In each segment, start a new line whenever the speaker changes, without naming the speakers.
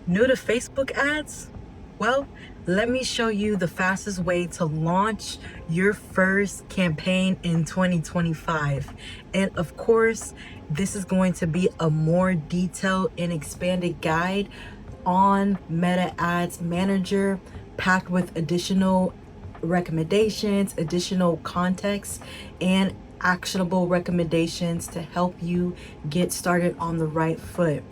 New to Facebook ads? Well, let me show you the fastest way to launch your first campaign in 2025. And of course, this is going to be a more detailed and expanded guide on Meta Ads Manager, packed with additional recommendations, additional context, and actionable recommendations to help you get started on the right foot.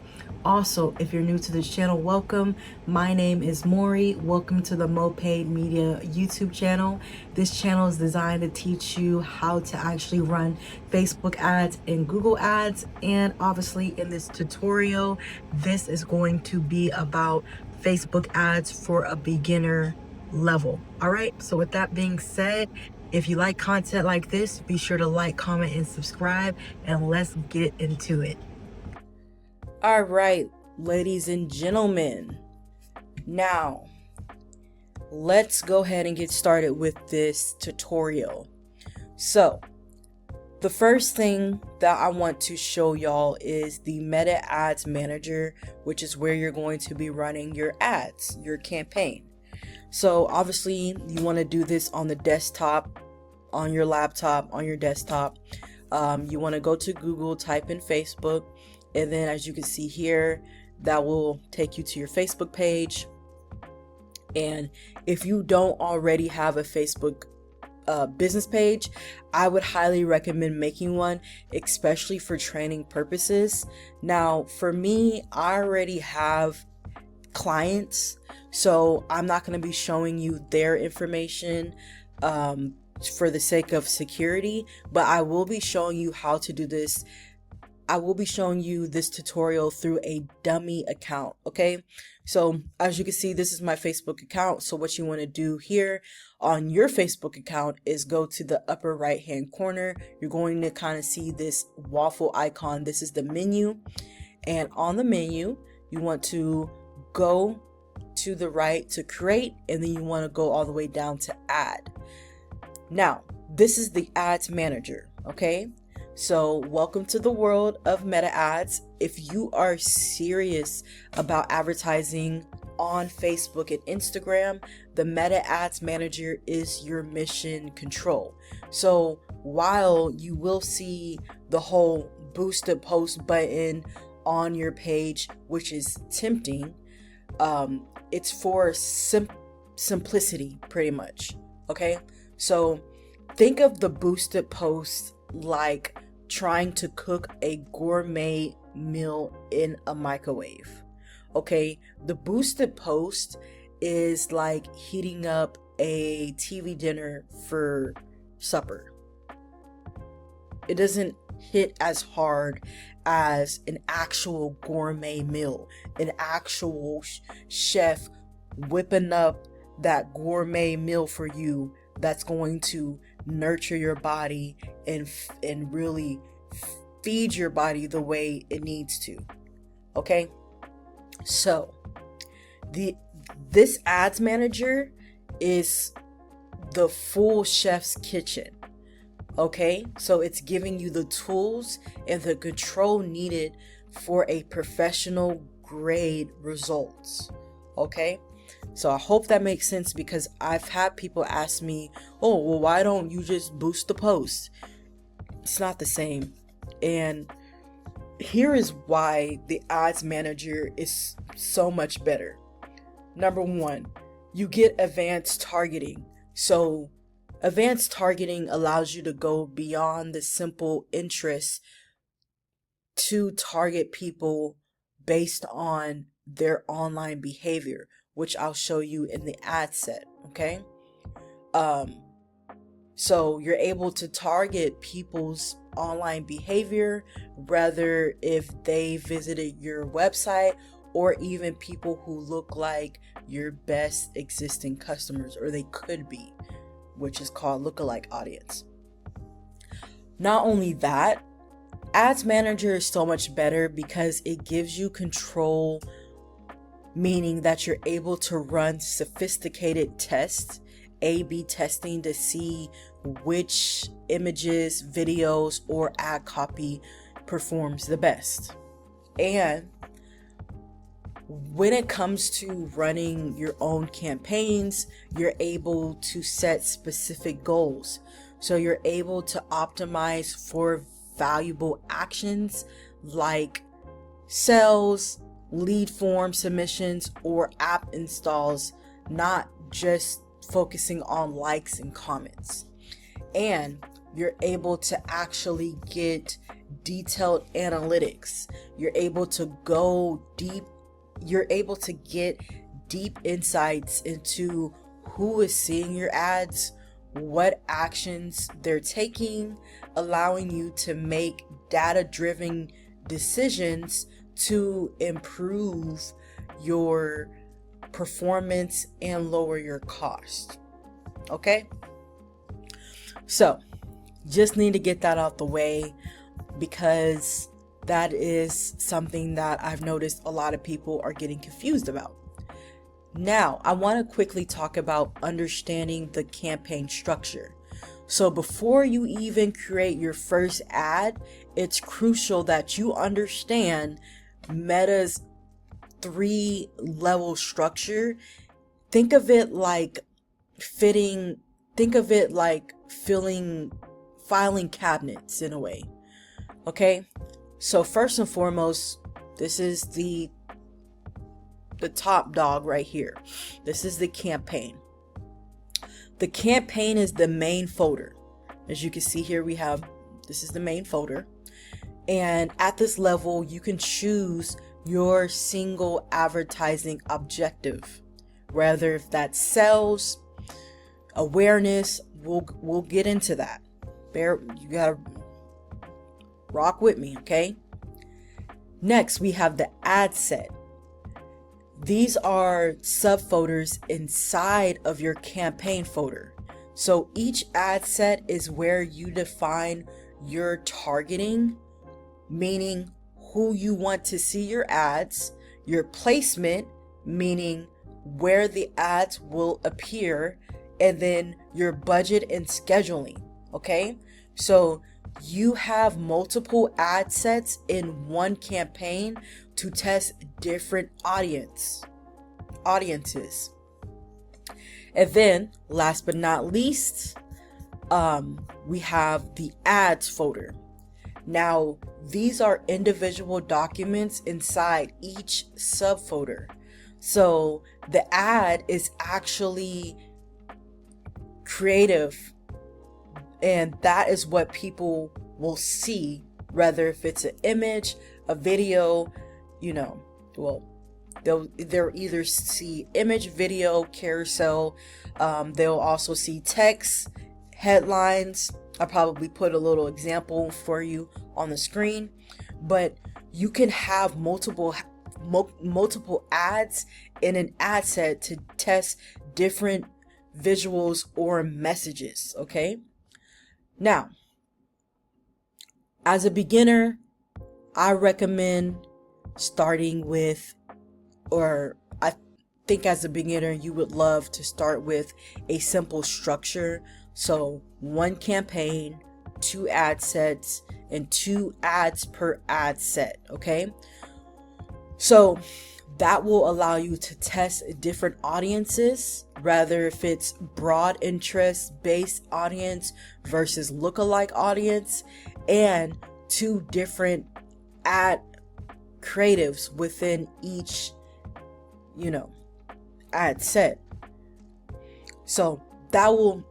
Also, if you're new to this channel, welcome. My name is Maury. Welcome to the Moped Media YouTube channel. This channel is designed to teach you how to actually run Facebook ads and Google ads. And obviously in this tutorial, this is going to be about Facebook ads for a beginner level. All right, so with that being said, if you like content like this, be sure to like, comment, and subscribe, and let's get into it. All right, ladies and gentlemen, now let's go ahead and get started with this tutorial. So the first thing that I want to show y'all is the Meta Ads Manager, which is where you're going to be running your ads, your campaign. So obviously you want to do this on the desktop, on your laptop, on your desktop. You want to go to Google, type in Facebook, and then as you can see here, that will take you to your Facebook page. And if you don't already have a Facebook business page, I would highly recommend making one, especially for training purposes. Now, for me, I already have clients, so I'm not going to be showing you their information for the sake of security, but I will be showing you how to do this. I will be showing you this tutorial through a dummy account. Okay, so as you can see, this is my Facebook account. So what you want to do here on your Facebook account is go to the upper right hand corner. You're going to kind of see this waffle icon. This is the menu, and on the menu you want to go to the right to create, and then you want to go all the way down to add. Now this is the ads manager. Okay, so welcome to the world of Meta Ads. If you are serious about advertising on Facebook and Instagram, the Meta Ads Manager is your mission control. So while you will see the whole boosted post button on your page, which is tempting, it's for simplicity pretty much. Okay, so think of the boosted post like trying to cook a gourmet meal in a microwave. Okay, the boosted post is like heating up a TV dinner for supper. It doesn't hit as hard as an actual gourmet meal, an actual chef whipping up that gourmet meal for you that's going to nurture your body and really feed your body the way it needs to. Okay, so this ads manager is the full chef's kitchen. Okay, so it's giving you the tools and the control needed for a professional grade results. Okay, so I hope that makes sense, because I've had people ask me, oh, well, why don't you just boost the post? It's not the same. And here is why the ads manager is so much better. Number one, you get advanced targeting. So advanced targeting allows you to go beyond the simple interests to target people based on their online behavior, which I'll show you in the ad set. Okay, so you're able to target people's online behavior, whether if they visited your website or even people who look like your best existing customers, or they could be, which is called lookalike audience. Not only that, Ads Manager is so much better because it gives you control, meaning that you're able to run sophisticated tests, A/B testing, to see which images, videos, or ad copy performs the best. And when it comes to running your own campaigns, you're able to set specific goals. So you're able to optimize for valuable actions like sales, lead form submissions, or app installs, not just focusing on likes and comments. And you're able to actually get detailed analytics. You're able to go deep. You're able to get deep insights into who is seeing your ads, what actions they're taking, allowing you to make data-driven decisions to improve your performance and lower your cost. Okay? So, just need to get that out the way, because that is something that I've noticed a lot of people are getting confused about. Now, I want to quickly talk about understanding the campaign structure. So before you even create your first ad, it's crucial that you understand Meta's 3-level structure. Think of it like filing cabinets in a way. Okay? So first and foremost, this is the top dog right here. This is the campaign. The campaign is the main folder. As you can see here, this is the main folder. And at this level, you can choose your single advertising objective. Whether if that's sales, awareness, we'll get into that. You gotta rock with me, okay? Next, we have the ad set. These are subfolders inside of your campaign folder. So each ad set is where you define your targeting, meaning who you want to see your ads, your placement, meaning where the ads will appear, and then your budget and scheduling. Okay? So you have multiple ad sets in one campaign to test different audiences. And then, last but not least, we have the ads folder. Now, these are individual documents inside each subfolder. So the ad is actually creative, and that is what people will see, whether if it's an image, a video, they'll either see image, video, carousel. They'll also see text, headlines. I'll probably put a little example for you on the screen, but you can have multiple ads in an ad set to test different visuals or messages. Okay. Now, as a beginner, I recommend starting with, or I think as a beginner, you would love to start with a simple structure. So 1 campaign, 2 ad sets, and 2 ads per ad set. Okay. So that will allow you to test different audiences, rather if it's broad interest based audience versus lookalike audience, and 2 different ad creatives within each, ad set. So that will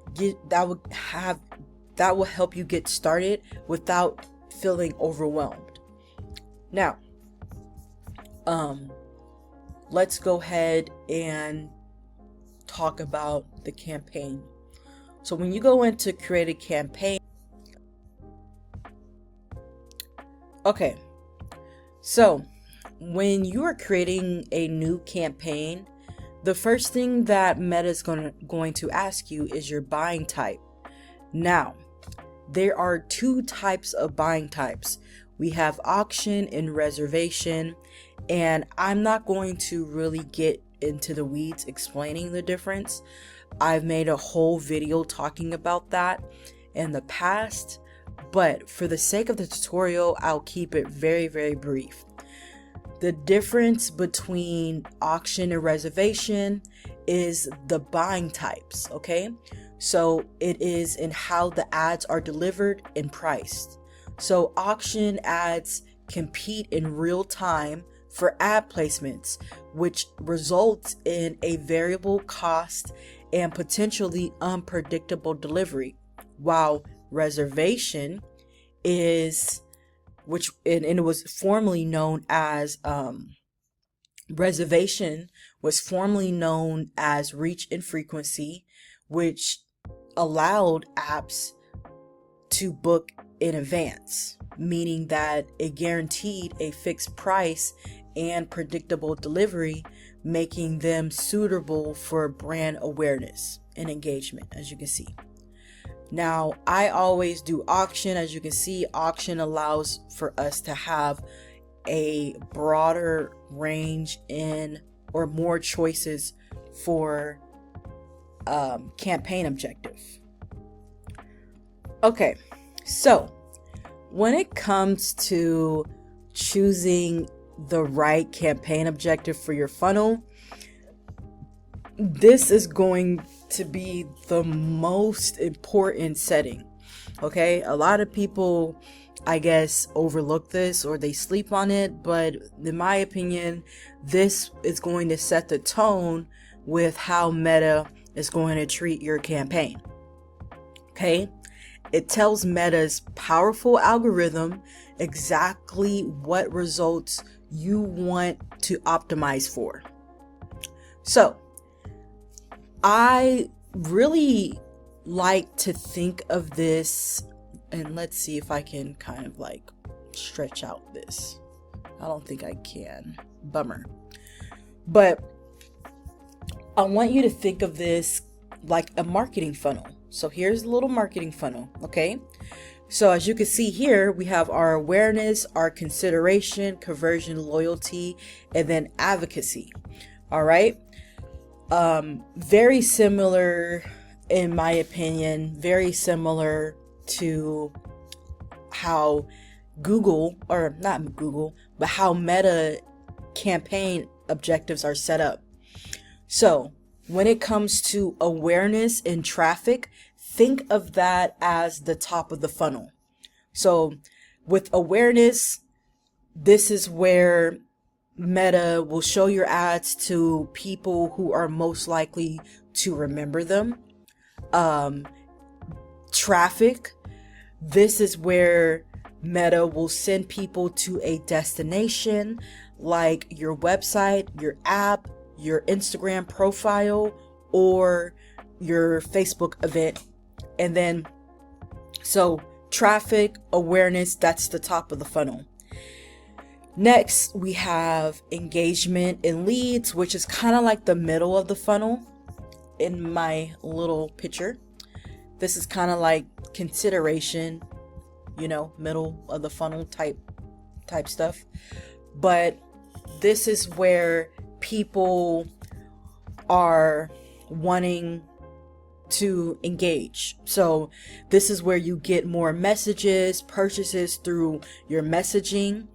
help you get started without feeling overwhelmed. Now, let's go ahead and talk about the campaign. So when you go in to create a campaign, okay, so when you are creating a new campaign, the first thing that Meta is going to ask you is your buying type. Now, there are 2 types of buying types. We have auction and reservation, and I'm not going to really get into the weeds explaining the difference. I've made a whole video talking about that in the past, but for the sake of the tutorial, I'll keep it very, very brief. The difference between auction and reservation is the buying types, okay? So it is in how the ads are delivered and priced. So auction ads compete in real time for ad placements, which results in a variable cost and potentially unpredictable delivery, while reservation is and it was formerly known as reservation was formerly known as reach and frequency, which allowed apps to book in advance, meaning that it guaranteed a fixed price and predictable delivery, making them suitable for brand awareness and engagement, as you can see. Now, I always do auction. As you can see, auction allows for us to have a broader range or more choices for campaign objective. Okay, so when it comes to choosing the right campaign objective for your funnel, this is going to be the most important setting. Okay, a lot of people, I guess, overlook this or they sleep on it, but in my opinion, this is going to set the tone with how Meta is going to treat your campaign. Okay, it tells Meta's powerful algorithm exactly what results you want to optimize for. So I really like to think of this, and let's see if I can kind of like stretch out this. I don't think I can. Bummer. But I want you to think of this like a marketing funnel. So here's a little marketing funnel, okay? So as you can see here, we have our awareness, our consideration, conversion, loyalty, and then advocacy. All right. Very similar, in my opinion, very similar to how how Meta campaign objectives are set up. So when it comes to awareness and traffic, think of that as the top of the funnel. So with awareness, this is where Meta will show your ads to people who are most likely to remember them. Traffic, this is where Meta will send people to a destination like your website, your app, your Instagram profile, or your Facebook event. And then, so traffic, awareness, that's the top of the funnel. Next, we have engagement and leads, which is kind of like the middle of the funnel in my little picture. This is kind of like consideration, middle of the funnel type stuff. But this is where people are wanting to engage. So this is where you get more messages, purchases through your messaging,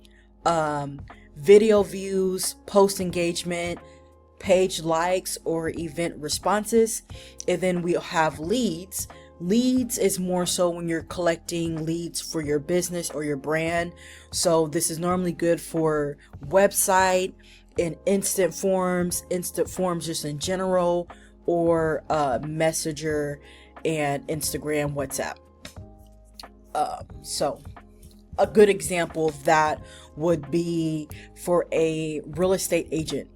video views, post engagement, page likes, or event responses. And then we have leads. Leads is more so when you're collecting leads for your business or your brand. So this is normally good for website and instant forms just in general, or Messenger and Instagram, WhatsApp. So a good example of that would be for a real estate agent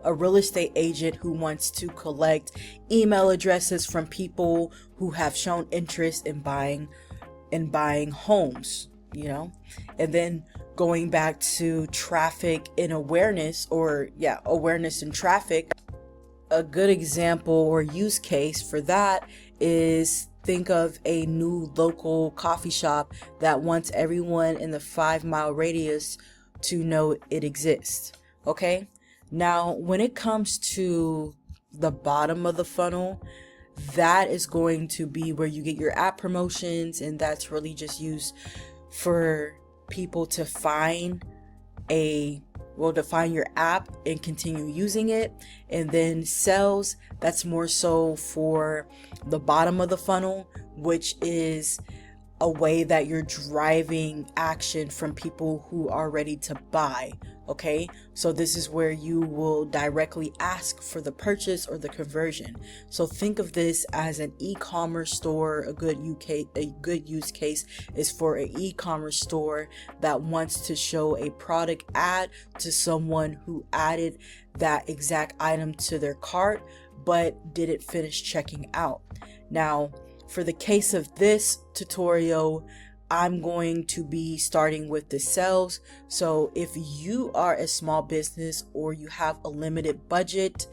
who wants to collect email addresses from people who have shown interest in buying homes, and then going back to traffic and awareness, awareness and traffic. A good example or use case for that is, think of a new local coffee shop that wants everyone in the 5-mile radius to know it exists. Okay. Now, when it comes to the bottom of the funnel, that is going to be where you get your app promotions, and that's really just used for people to find a will define your app and continue using it. And then sales, that's more so for the bottom of the funnel, which is a way that you're driving action from people who are ready to buy. Okay, so this is where you will directly ask for the purchase or the conversion. So think of this as an e-commerce store. A good use case is for an e-commerce store that wants to show a product ad to someone who added that exact item to their cart but didn't finish checking out. Now, for the case of this tutorial, I'm going to be starting with the sales. So if you are a small business or you have a limited budget,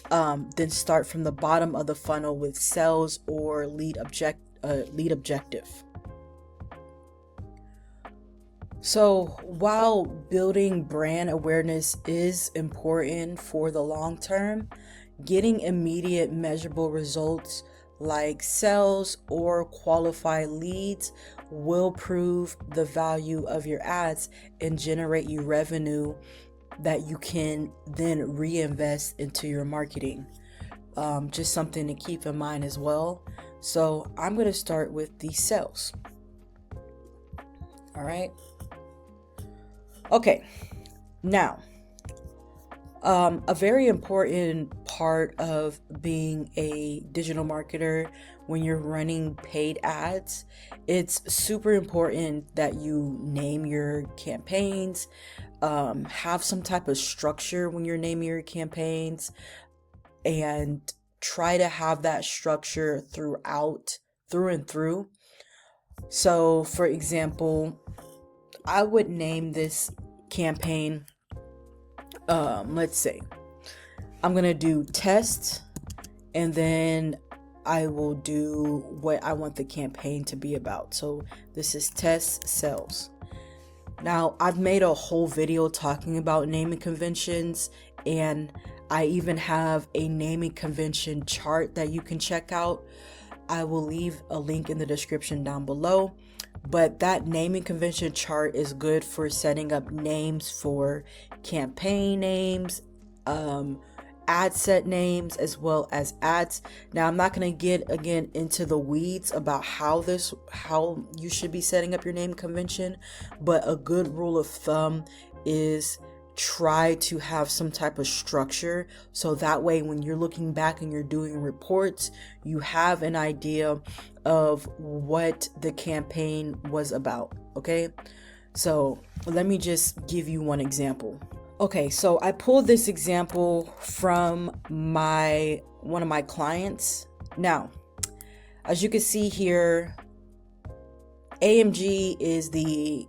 then start from the bottom of the funnel with sales or lead objective. So while building brand awareness is important for the long term, getting immediate measurable results like sales or qualified leads will prove the value of your ads and generate you revenue that you can then reinvest into your marketing. Just something to keep in mind as well. So I'm going to start with the sales. All right. Okay. Now, a very important part of being a digital marketer when you're running paid ads, it's super important that you name your campaigns, have some type of structure when you're naming your campaigns, and try to have that structure through and through. So, for example, I would name this campaign, let's say I'm gonna do test, and then I will do what I want the campaign to be about. So this is test sales. Now, I've made a whole video talking about naming conventions, and I even have a naming convention chart that you can check out. I will leave a link in the description down below. But that naming convention chart is good for setting up names for campaign names, ad set names, as well as ads. Now, I'm not going to get again into the weeds about how you should be setting up your name convention, but a good rule of thumb is try to have some type of structure, so that way when you're looking back and you're doing reports, you have an idea of what the campaign was about. Okay, so let me just give you one example. Okay, so I pulled this example from one of my clients. Now, as you can see here, AMG is the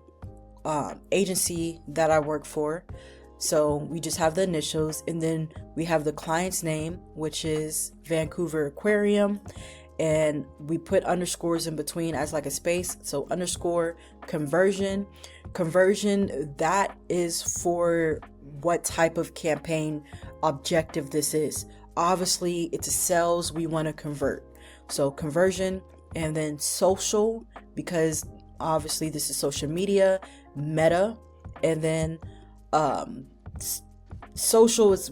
agency that I work for. So we just have the initials, and then we have the client's name, which is Vancouver Aquarium, and we put underscores in between as like a space. So underscore conversion, that is for what type of campaign objective this is. Obviously it's a sales, we want to convert, so conversion. And then social, because obviously this is social media, meta. And then social is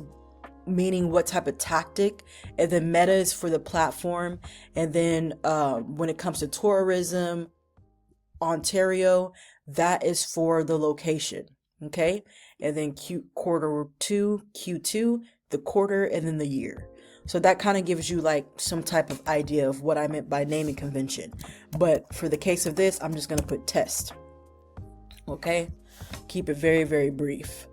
meaning what type of tactic, and then meta is for the platform. And then when it comes to tourism, Ontario, that is for the location. Okay, and then Q2, the quarter, and then the year. So that kind of gives you like some type of idea of what I meant by naming convention. But for the case of this, I'm just going to put test. Okay, keep it very, very brief.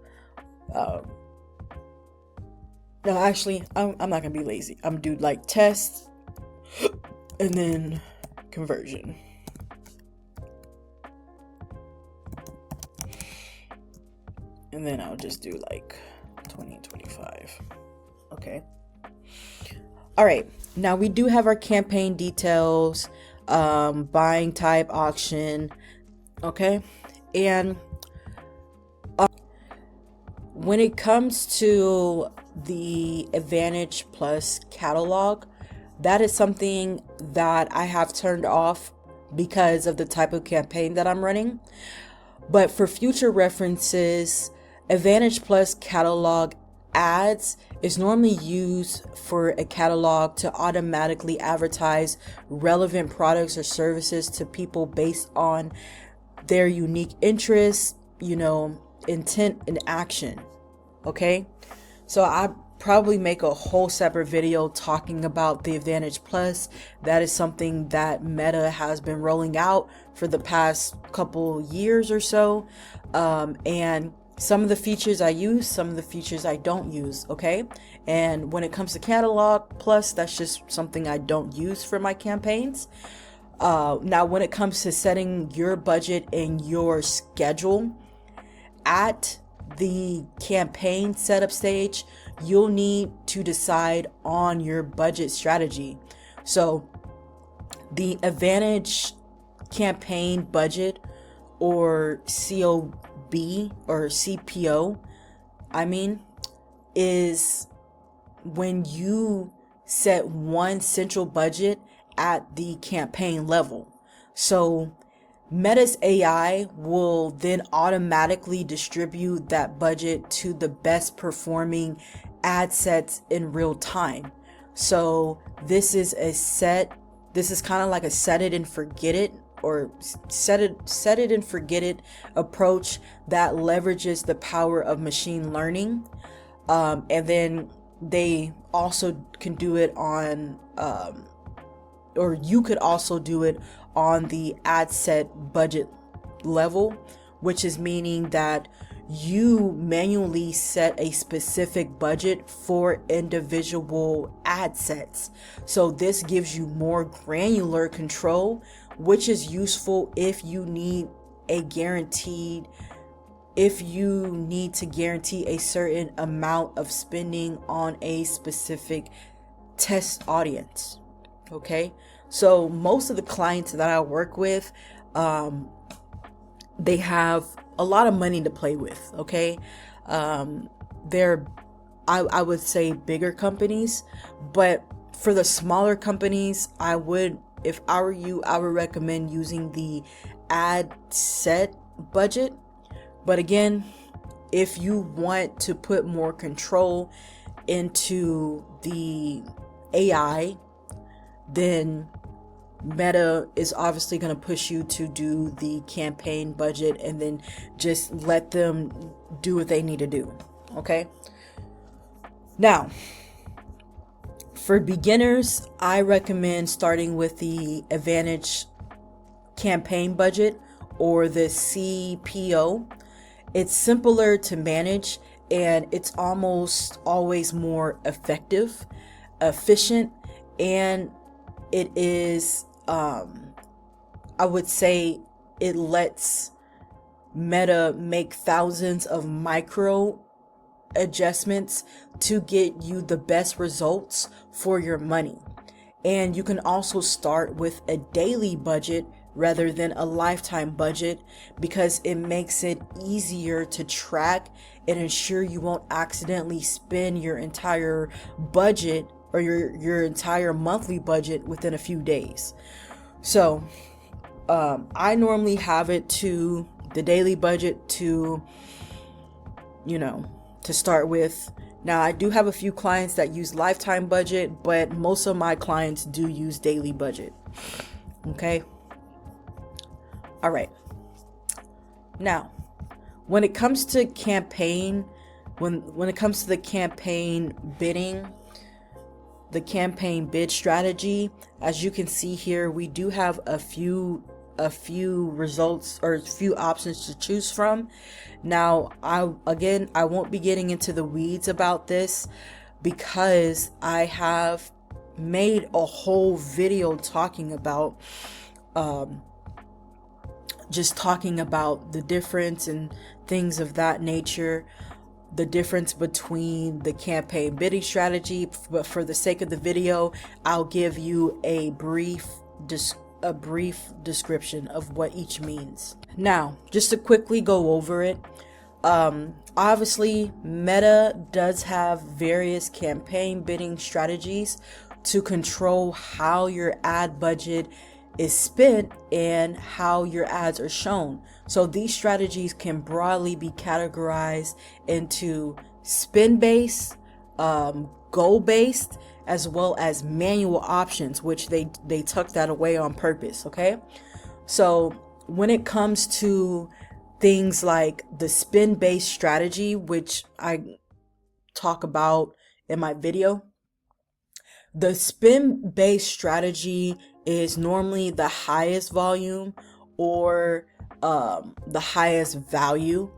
No, actually, I'm not gonna be lazy. I'm gonna do like test and then conversion. And then I'll just do like 20 and 25. Okay. All right. Now we do have our campaign details, buying type, auction. Okay. And when it comes to the Advantage Plus catalog, that is something that I have turned off because of the type of campaign that I'm running. But for future references, Advantage Plus catalog ads is normally used for a catalog to automatically advertise relevant products or services to people based on their unique interests, intent and action. Okay, so I probably make a whole separate video talking about the Advantage Plus. That is something that Meta has been rolling out for the past couple years or so, and some of the features I use, some of the features I don't use. Okay, and when it comes to Catalog Plus, that's just something I don't use for my campaigns. Now when it comes to setting your budget and your schedule at the campaign setup stage, you'll need to decide on your budget strategy. So the Advantage campaign budget, or COB or CPO, is when you set one central budget at the campaign level. So Meta's AI will then automatically distribute that budget to the best performing ad sets in real time. So this is kind of like a set it and forget it, or set it and forget it approach that leverages the power of machine learning. And then they also can do it on, or you could also do it on the ad set budget level, which is meaning that you manually set a specific budget for individual ad sets. So this gives you more granular control, which is useful if you need to guarantee a certain amount of spending on a specific test audience. Okay, so most of the clients that I work with, they have a lot of money to play with. Okay, they're, I would say, bigger companies, but for the smaller companies, if I were you, I would recommend using the ad set budget. But again, if you want to put more control into the AI, then Meta is obviously going to push you to do the campaign budget, and then just let them do what they need to do. Okay. Now, for beginners, I recommend starting with the Advantage campaign budget, or the CPO. It's simpler to manage, and it's almost always more effective, efficient, and it is, I would say, it lets Meta make thousands of micro adjustments to get you the best results for your money. And you can also start with a daily budget rather than a lifetime budget, because it makes it easier to track and ensure you won't accidentally spend your entire budget, or your entire monthly budget, within a few days. So I normally have it to the daily budget to start with. Now, I do have a few clients that use lifetime budget, but most of my clients do use daily budget. Okay. All right. Now, when it comes to campaign, when it comes to the campaign bidding, the campaign bid strategy, as you can see here, we do have a few results, or a few options to choose from. Now, I won't be getting into the weeds about this, because I have made a whole video talking about the difference and things of that nature, the difference between the campaign bidding strategy. But for the sake of the video, I'll give you a brief description of what each means. Now, just to quickly go over it, obviously Meta does have various campaign bidding strategies to control how your ad budget is spent and how your ads are shown. So these strategies can broadly be categorized into spend based, goal based, as well as manual options, which they tuck that away on purpose. Okay, so when it comes to things like the spend based strategy, which I talk about in my video, the spend based strategy is normally the highest volume or the highest value,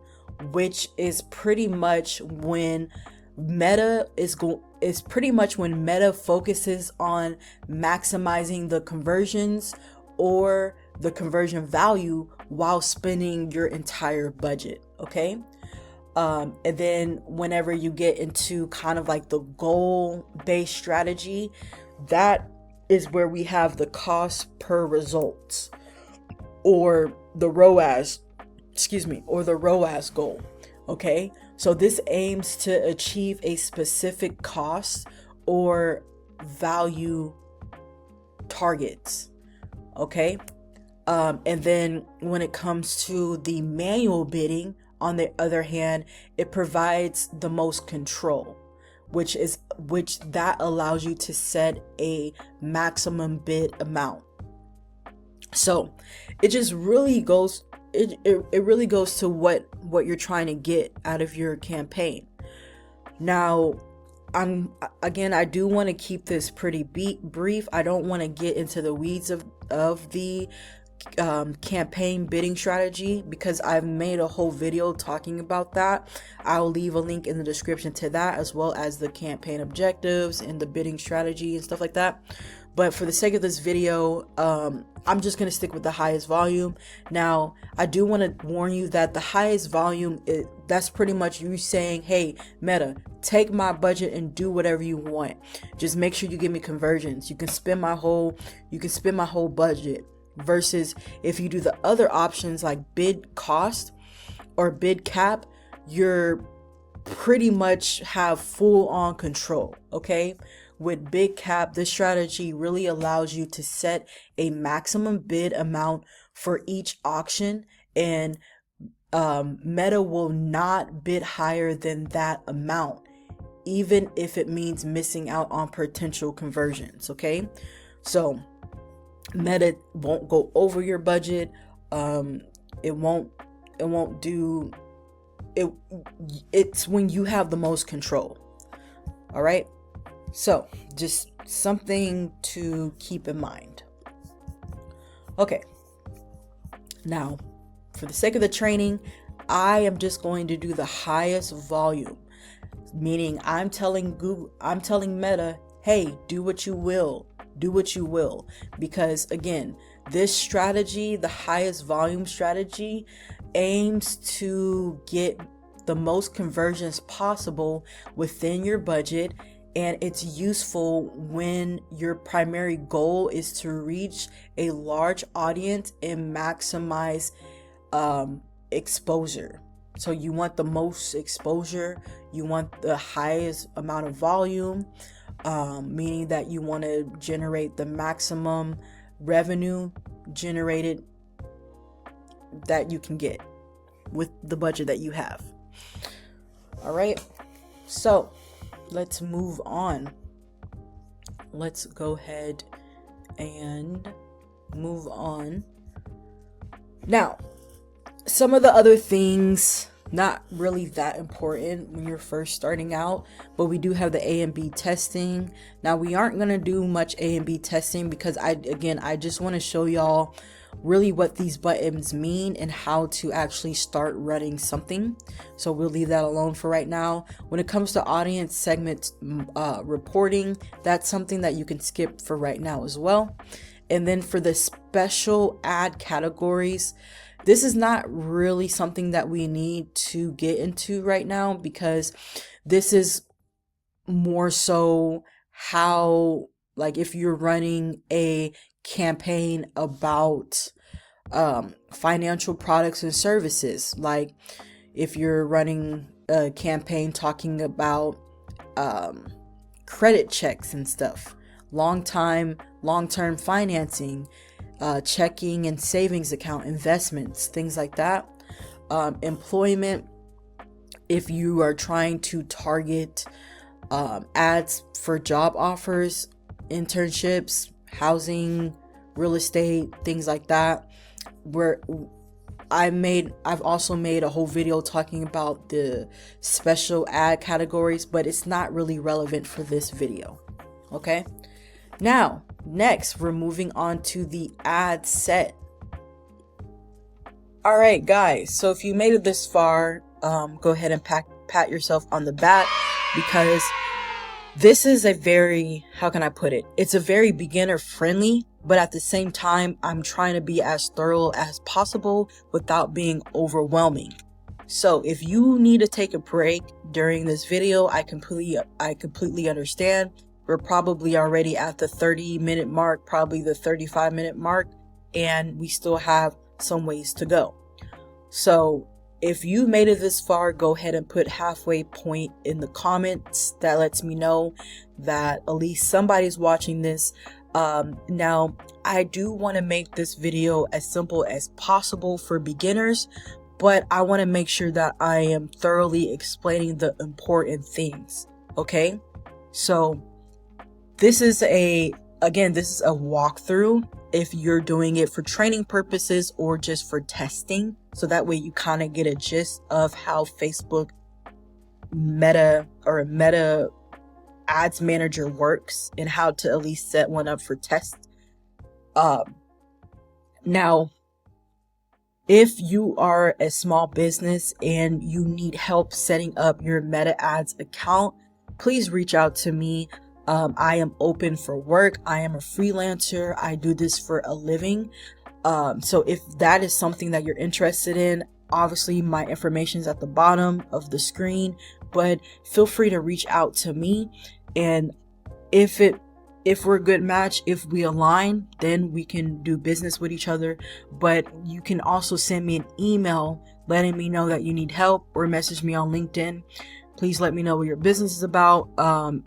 which is pretty much when Meta focuses on maximizing the conversions or the conversion value while spending your entire budget. Okay. And then whenever you get into kind of like the goal-based strategy, that is where we have the cost per results, or the ROAS, or the ROAS goal. Okay, so this aims to achieve a specific cost or value targets. Okay, and then when it comes to the manual bidding, on the other hand, it provides the most control, which that allows you to set a maximum bid amount. So it just really goes it really goes to what you're trying to get out of your campaign. Now, I do want to keep this pretty brief. I don't want to get into the weeds of the campaign bidding strategy, because I've made a whole video talking about that. I'll leave a link in the description to that, as well as the campaign objectives and the bidding strategy and stuff like that. But for the sake of this video, I'm just going to stick with the highest volume. Now, I do want to warn you that the highest volume, that's pretty much you saying, hey, Meta, take my budget and do whatever you want. Just make sure you give me conversions. You can spend my whole budget. Versus if you do the other options like bid cost or bid cap, you're pretty much have full on control. Okay, with bid cap, this strategy really allows you to set a maximum bid amount for each auction, and Meta will not bid higher than that amount, even if it means missing out on potential conversions. Okay, so Meta won't go over your budget. It won't do it. It's when you have the most control. All right. So just something to keep in mind. Okay. Now, for the sake of the training, I am just going to do the highest volume, meaning I'm telling Meta, hey, do what you will. Because again, this strategy, the highest volume strategy, aims to get the most conversions possible within your budget, and it's useful when your primary goal is to reach a large audience and maximize exposure. So you want the most exposure, you want the highest amount of volume, meaning that you want to generate the maximum revenue generated that you can get with the budget that you have. All right, so let's move on. Let's go ahead and move on. Now, some of the other things, not really that important when you're first starting out, but we do have the A and B testing. Now, we aren't going to do much A and B testing because I just want to show y'all really what these buttons mean and how to actually start running something. So we'll leave that alone for right now. When it comes to audience segment reporting, that's something that you can skip for right now as well. And then for the special ad categories, this is not really something that we need to get into right now, because this is more so how, like, if you're running a campaign about financial products and services, like if you're running a campaign talking about credit checks and stuff, long-term financing, checking and savings account, investments, things like that. Employment, if you are trying to target ads for job offers, internships, housing, real estate, things like that. Where I've also made a whole video talking about the special ad categories, but it's not really relevant for this video. Okay. Now, next, we're moving on to the ad set. All right, guys. So if you made it this far, go ahead and pat yourself on the back, because this is a very, how can I put it? It's a very beginner friendly, but at the same time, I'm trying to be as thorough as possible without being overwhelming. So if you need to take a break during this video, I completely understand. We're probably already at the 30-minute mark, probably the 35-minute mark, and we still have some ways to go. So if you made it this far, go ahead and put halfway point in the comments. That lets me know that at least somebody's watching this. Now, I do want to make this video as simple as possible for beginners, but I want to make sure that I am thoroughly explaining the important things. Okay? So this is a walkthrough if you're doing it for training purposes or just for testing. So that way you kind of get a gist of how Facebook Meta Ads Manager works and how to at least set one up for test. Now, if you are a small business and you need help setting up your Meta Ads account, please reach out to me. I am open for work. I am a freelancer. I do this for a living. So if that is something that you're interested in, obviously my information is at the bottom of the screen, but feel free to reach out to me. And if we're a good match, if we align, then we can do business with each other. But you can also send me an email letting me know that you need help, or message me on LinkedIn. Please let me know what your business is about,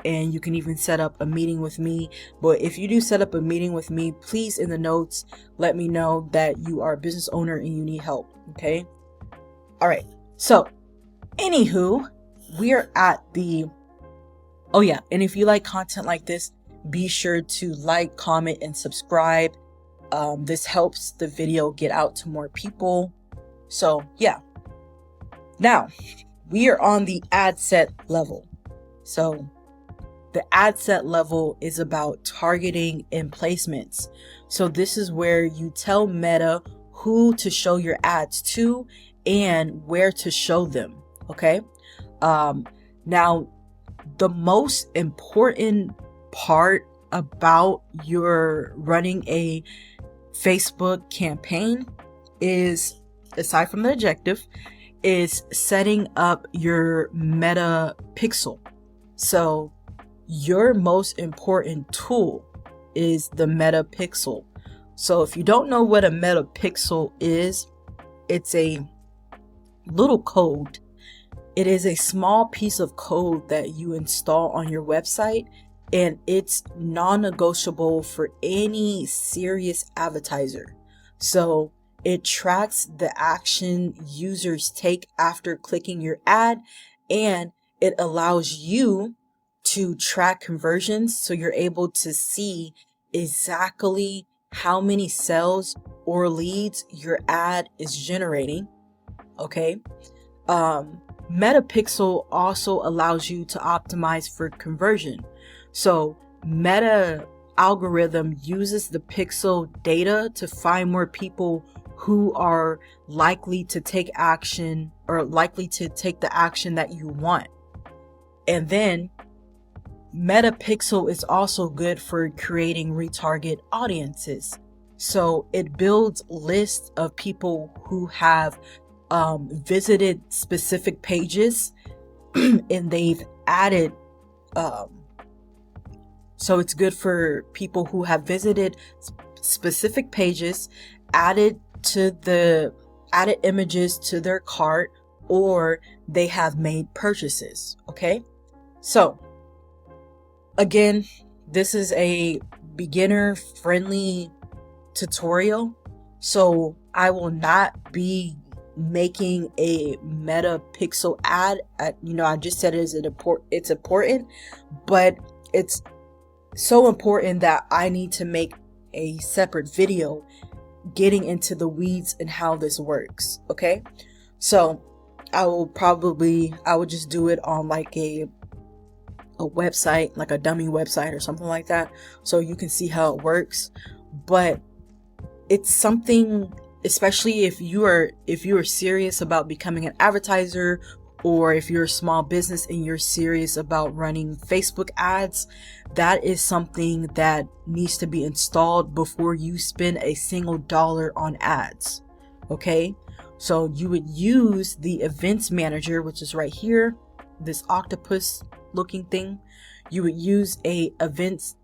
and you can even set up a meeting with me. But if you do set up a meeting with me, please in the notes let me know that you are a business owner and you need help. Okay? All right. So, anywho, we are at the... Oh yeah, and if you like content like this, be sure to like, comment, and subscribe. This helps the video get out to more people. So yeah. Now, we are on the ad set level. So the ad set level is about targeting and placements. So this is where you tell Meta who to show your ads to and where to show them. Okay. Now, the most important part about your running a Facebook campaign is, aside from the objective, is setting up your Meta Pixel. So your most important tool is the Meta Pixel. So if you don't know what a Meta Pixel is, it's a little code. It is a small piece of code that you install on your website, and it's non-negotiable for any serious advertiser. So it tracks the action users take after clicking your ad, and it allows you to track conversions, so you're able to see exactly how many sales or leads your ad is generating. Okay. Metapixel also allows you to optimize for conversion. So Meta algorithm uses the pixel data to find more people who are likely to take action, or likely to take the action that you want. And then Metapixel is also good for creating retarget audiences. So it builds lists of people who have visited specific pages and they've added, so it's good for people who have visited specific pages, added images to their cart, or they have made purchases. Okay. So again, this is a beginner friendly tutorial. So I will not be making a Meta Pixel ad. I just said it's important, but it's so important that I need to make a separate video getting into the weeds and how this works. Okay, so I would just do it on like a website, like a dummy website or something like that, so you can see how it works. But it's something, especially if you are serious about becoming an advertiser, or if you're a small business and you're serious about running Facebook ads, that is something that needs to be installed before you spend a single dollar on ads. Okay, so you would use the events manager, which is right here, this octopus looking thing. You would use the events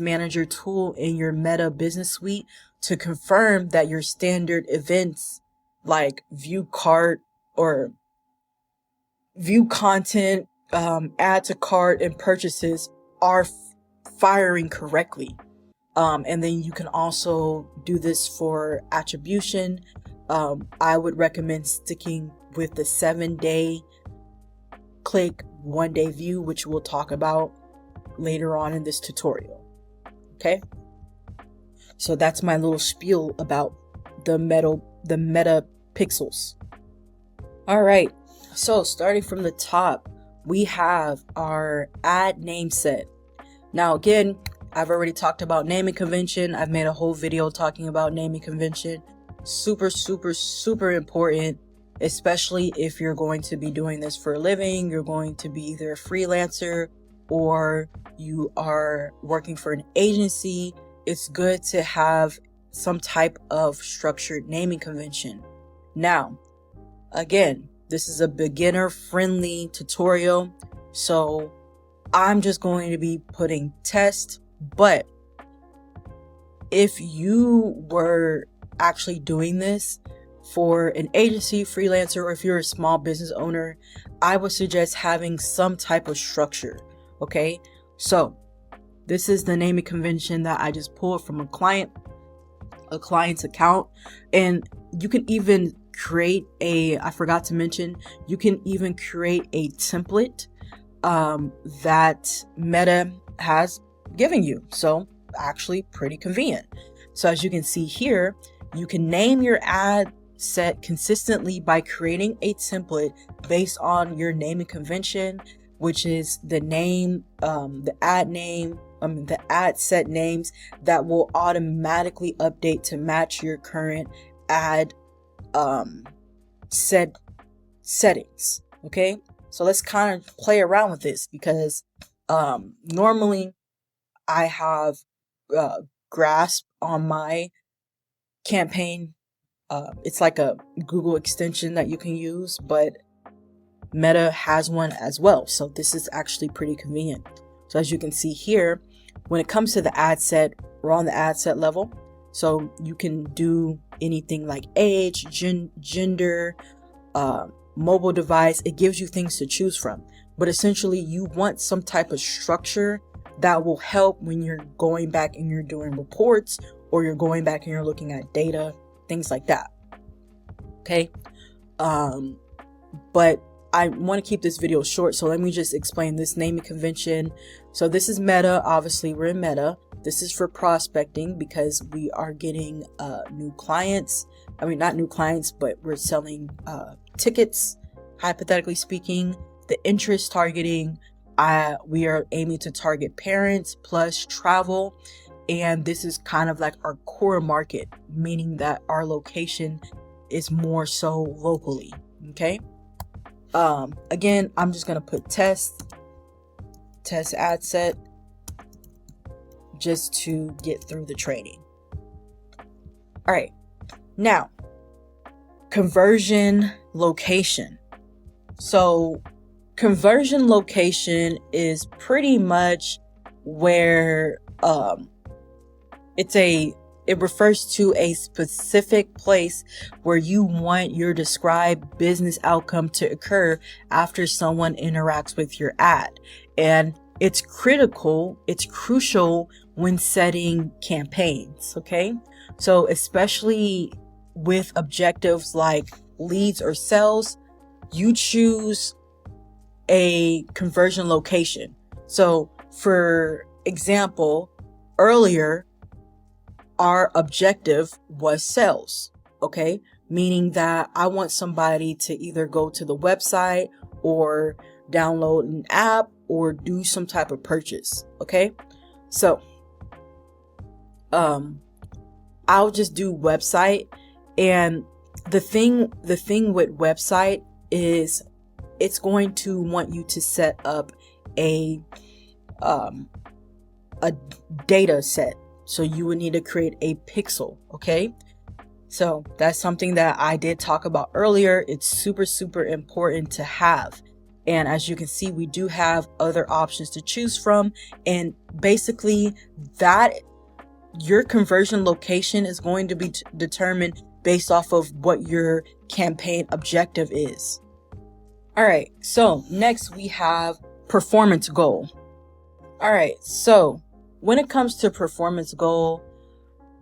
manager tool in your Meta Business Suite to confirm that your standard events like view cart or view content, add to cart, and purchases are firing correctly. And then you can also do this for attribution. I would recommend sticking with the 7-day click, 1-day view, which we'll talk about later on in this tutorial. Okay, so that's my little spiel about the Meta Pixels. All right, so starting from the top, we have our ad name set. Now again, I've already talked about naming convention. I've made a whole video talking about naming convention. Super, super, super important, especially if you're going to be doing this for a living. You're going to be either a freelancer or you are working for an agency. It's good to have some type of structured naming convention. Now, again, this is a beginner friendly tutorial, so I'm just going to be putting test. But if you were actually doing this for an agency, freelancer, or if you're a small business owner, I would suggest having some type of structure. Okay, so this is the naming convention that I just pulled from a client's account, and you can even create I forgot to mention, you can even create a template that Meta has given you. So actually pretty convenient. So as you can see here, you can name your ad set consistently by creating a template based on your naming convention, which is the name, the ad set names that will automatically update to match your current ad settings. Okay, so let's kind of play around with this, because normally I have Grasp on my campaign. It's like a Google extension that you can use, but Meta has one as well, so this is actually pretty convenient. So as you can see here, when it comes to the ad set, we're on the ad set level, so you can do anything like age, gender, mobile device. It gives you things to choose from, but essentially you want some type of structure that will help when you're going back and you're doing reports, or you're going back and you're looking at data, things like that. Okay, but I want to keep this video short, so let me just explain this naming convention. So this is Meta. Obviously we're in Meta. This is for prospecting, because we are getting new clients. I mean, not new clients, but we're selling tickets, hypothetically speaking. The interest targeting, we are aiming to target parents plus travel, and this is kind of like our core market, meaning that our location is more so locally. Okay, again, I'm just gonna put test ad set just to get through the training. All right, now conversion location. So conversion location is pretty much where it refers to a specific place where you want your described business outcome to occur after someone interacts with your ad. And it's critical, it's crucial when setting campaigns, okay? So especially with objectives like leads or sales, you choose a conversion location. So for example, earlier, our objective was sales, okay? Meaning that I want somebody to either go to the website or download an app or do some type of purchase, okay? So, I'll just do website. And the thing with website is it's going to want you to set up a data set. So you would need to create a pixel, okay? So that's something that I did talk about earlier. It's super, super important to have. And as you can see, we do have other options to choose from. And basically that your conversion location is going to be determined based off of what your campaign objective is. All right, so next we have performance goal. All right, so when it comes to performance goal,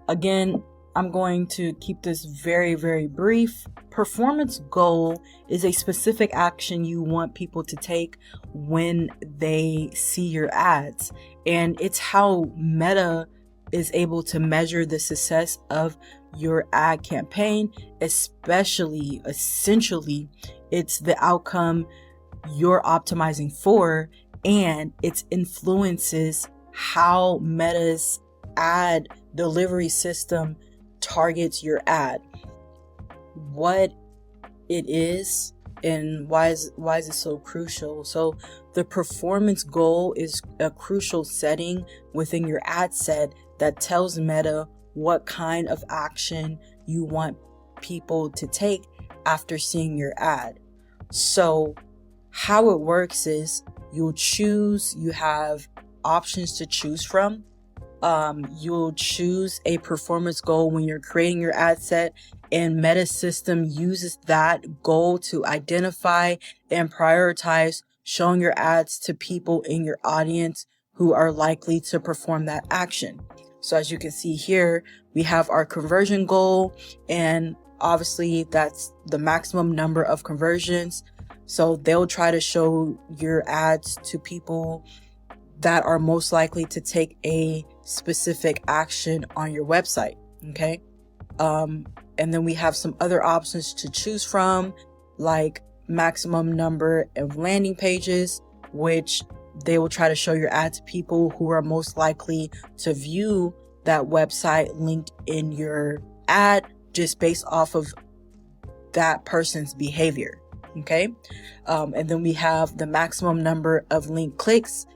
again, I'm going to keep this very, very brief. Performance goal is a specific action you want people to take when they see your ads. And it's how Meta is able to measure the success of your ad campaign, essentially, it's the outcome you're optimizing for, and it influences how Meta's ad delivery system targets your ad. What it is and why is it so crucial? So the performance goal is a crucial setting within your ad set that tells Meta what kind of action you want people to take after seeing your ad. So how it works is you have options to choose from. You'll choose a performance goal when you're creating your ad set, and Meta system uses that goal to identify and prioritize showing your ads to people in your audience who are likely to perform that action. So as you can see here, we have our conversion goal, and obviously that's the maximum number of conversions. So they'll try to show your ads to people that are most likely to take a specific action on your website, okay? And then we have some other options to choose from, like maximum number of landing pages, which they will try to show your ad to people who are most likely to view that website linked in your ad just based off of that person's behavior, okay? And then we have the maximum number of link clicks.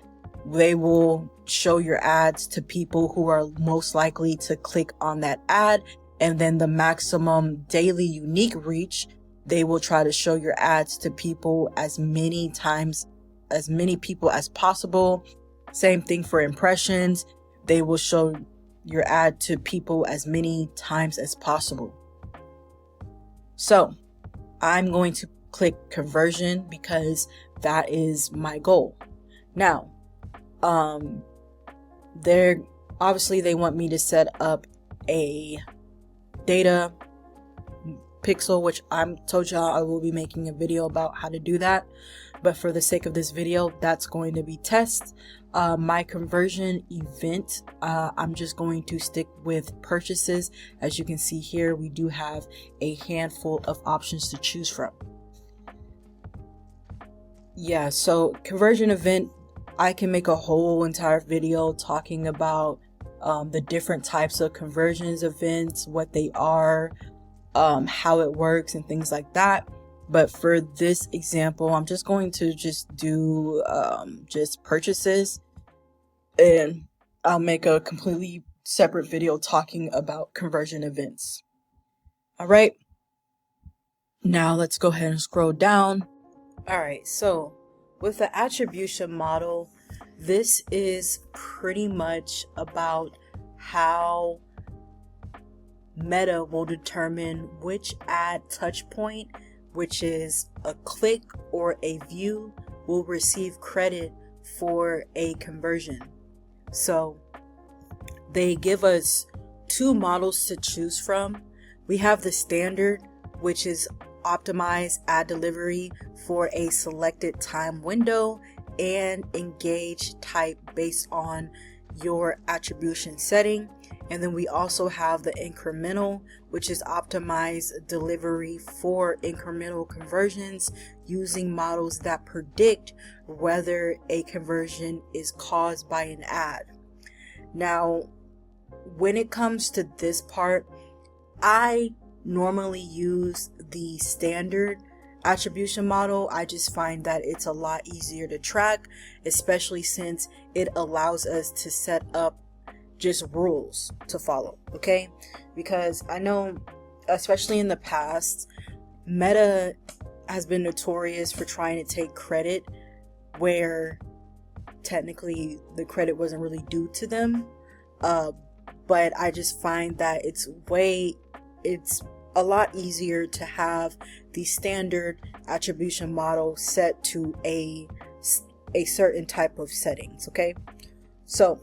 They will show your ads to people who are most likely to click on that ad. And then the maximum daily unique reach, they will try to show your ads to people as many people as possible. Same thing for impressions. They will show your ad to people as many times as possible. So I'm going to click conversion because that is my goal. Now, they want me to set up a data pixel, which I'm told y'all I will be making a video about how to do that. But for the sake of this video, that's going to be test. My conversion event, I'm just going to stick with purchases. As you can see here, we do have a handful of options to choose from. Yeah, so conversion event, I can make a whole entire video talking about the different types of conversions events, what they are, how it works and things like that. But for this example, I'm just going to do just purchases, and I'll make a completely separate video talking about conversion events. All right, now let's go ahead and scroll down. All right, so with the attribution model, this is pretty much about how Meta will determine which ad touch point, which is a click or a view, will receive credit for a conversion. So they give us two models to choose from. We have the standard, which is optimize ad delivery for a selected time window, and engage type based on your attribution setting. And then we also have the incremental, which is optimize delivery for incremental conversions using models that predict whether a conversion is caused by an ad. Now, when it comes to this part, I normally use the standard attribution model. I just find that it's a lot easier to track, especially since it allows us to set up just rules to follow, okay? Because I know, especially in the past, Meta has been notorious for trying to take credit where technically the credit wasn't really due to them. But I just find that it's a lot easier to have the standard attribution model set to a certain type of settings, okay? So,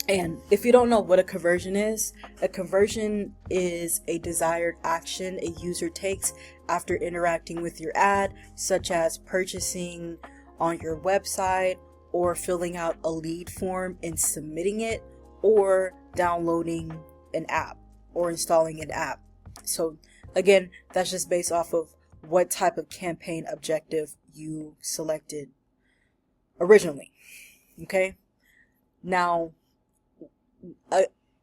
and if you don't know what a conversion is a desired action a user takes after interacting with your ad, such as purchasing on your website, or filling out a lead form and submitting it, or downloading an app or installing an app. So again, that's just based off of what type of campaign objective you selected originally. Okay. Now,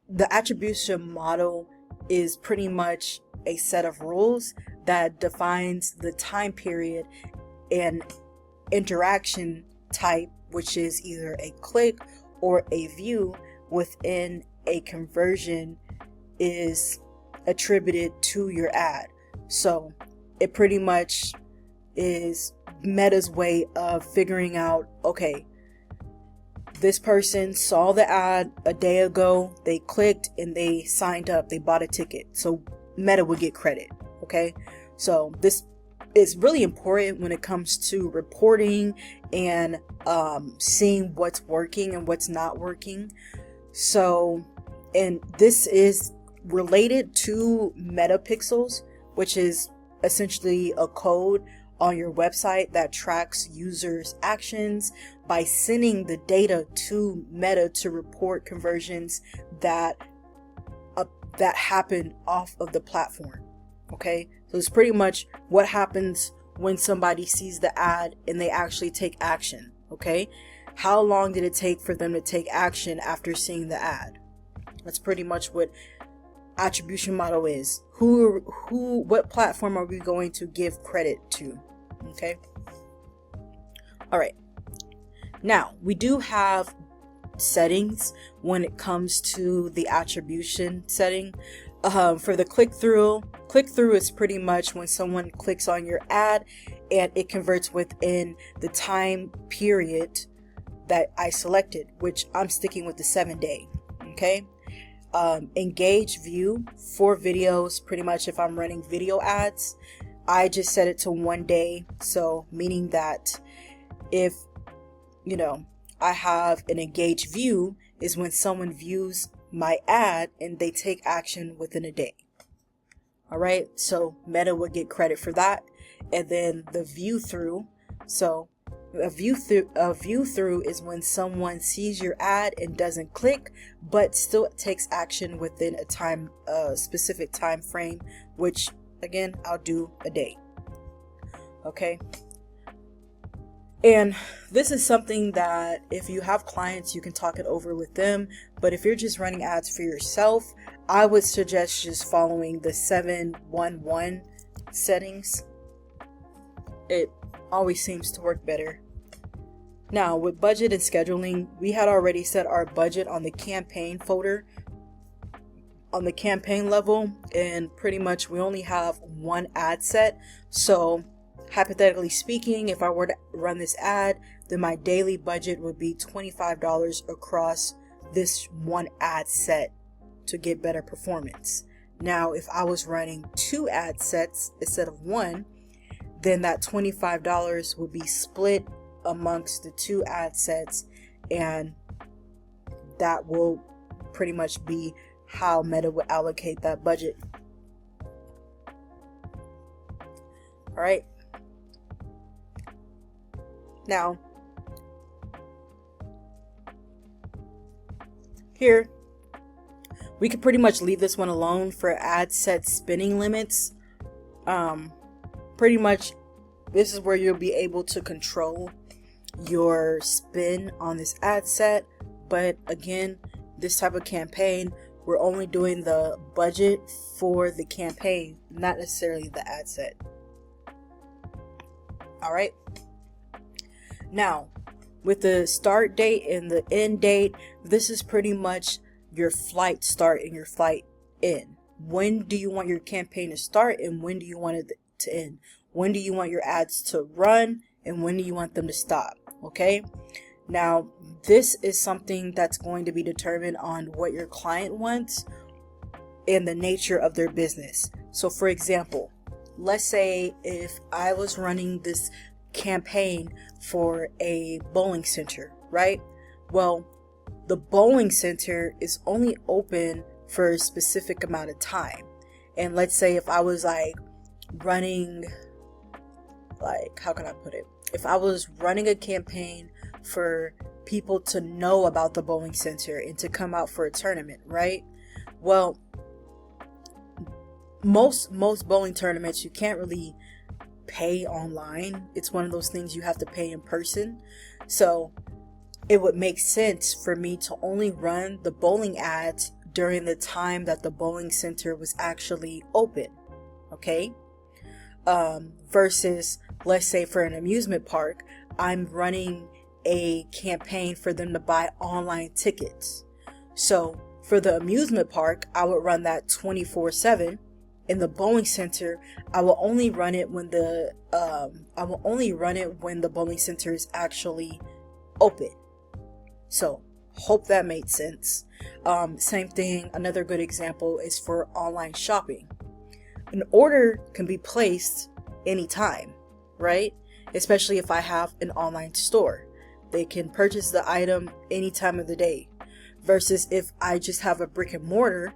the attribution model is pretty much a set of rules that defines the time period and interaction type, which is either a click or a view within a conversion, is attributed to your ad. So it pretty much is Meta's way of figuring out, okay, this person saw the ad a day ago, they clicked and they signed up, they bought a ticket, so Meta would get credit. Okay, so this is really important when it comes to reporting and seeing what's working and what's not working. So, and this is related to Metapixels, which is essentially a code on your website that tracks users' actions by sending the data to Meta to report conversions that happen off of the platform. Okay, so it's pretty much what happens when somebody sees the ad and they actually take action. Okay, how long did it take for them to take action after seeing the ad? That's pretty much what attribution model is. What platform are we going to give credit to? Okay. All right. Now, we do have settings when it comes to the attribution setting. For the click-through is pretty much when someone clicks on your ad and it converts within the time period that I selected, which I'm sticking with the 7-day. Okay. Engage view for videos, pretty much if I'm running video ads, I just set it to 1 day. So meaning that if, I have an engaged view is when someone views my ad and they take action within a day. All right. So Meta would get credit for that. And then the view through. So a view through is when someone sees your ad and doesn't click, but still takes action within a specific time frame, which again, I'll do a day. Okay. And this is something that if you have clients, you can talk it over with them. But if you're just running ads for yourself, I would suggest just following the 711 settings. It always seems to work better. Now, with budget and scheduling, we had already set our budget on the campaign folder, on the campaign level, and pretty much we only have one ad set. So hypothetically speaking, if I were to run this ad, then my daily budget would be $25 across this one ad set to get better performance. Now, if I was running 2 ad sets instead of 1, then that $25 would be split amongst the two ad sets, and that will pretty much be how Meta would allocate that budget. All right. Now, here, we could pretty much leave this one alone for ad set spinning limits. Pretty much, this is where you'll be able to control your spin on this ad set. But again, this type of campaign, we're only doing the budget for the campaign, not necessarily the ad set. All right. Now, with the start date and the end date, this is pretty much your flight start and your flight end. When do you want your campaign to start, and when do you want it to end? When do you want your ads to run, and when do you want them to stop? Okay. Now, this is something that's going to be determined on what your client wants and the nature of their business. So, for example, let's say if I was running this campaign for a bowling center, right? Well, the bowling center is only open for a specific amount of time. And let's say if I was running, how can I put it? If I was running a campaign for people to know about the bowling center and to come out for a tournament, right? Well, most bowling tournaments, you can't really pay online. It's one of those things you have to pay in person. So it would make sense for me to only run the bowling ads during the time that the bowling center was actually open. Okay. Versus, let's say for an amusement park, I'm running a campaign for them to buy online tickets. So for the amusement park, I would run that 24/7. In the bowling center, I will only run it when the bowling center is actually open. So hope that made sense. Same thing. Another good example is for online shopping. An order can be placed anytime, right? Especially if I have an online store. They can purchase the item any time of the day. Versus if I just have a brick and mortar,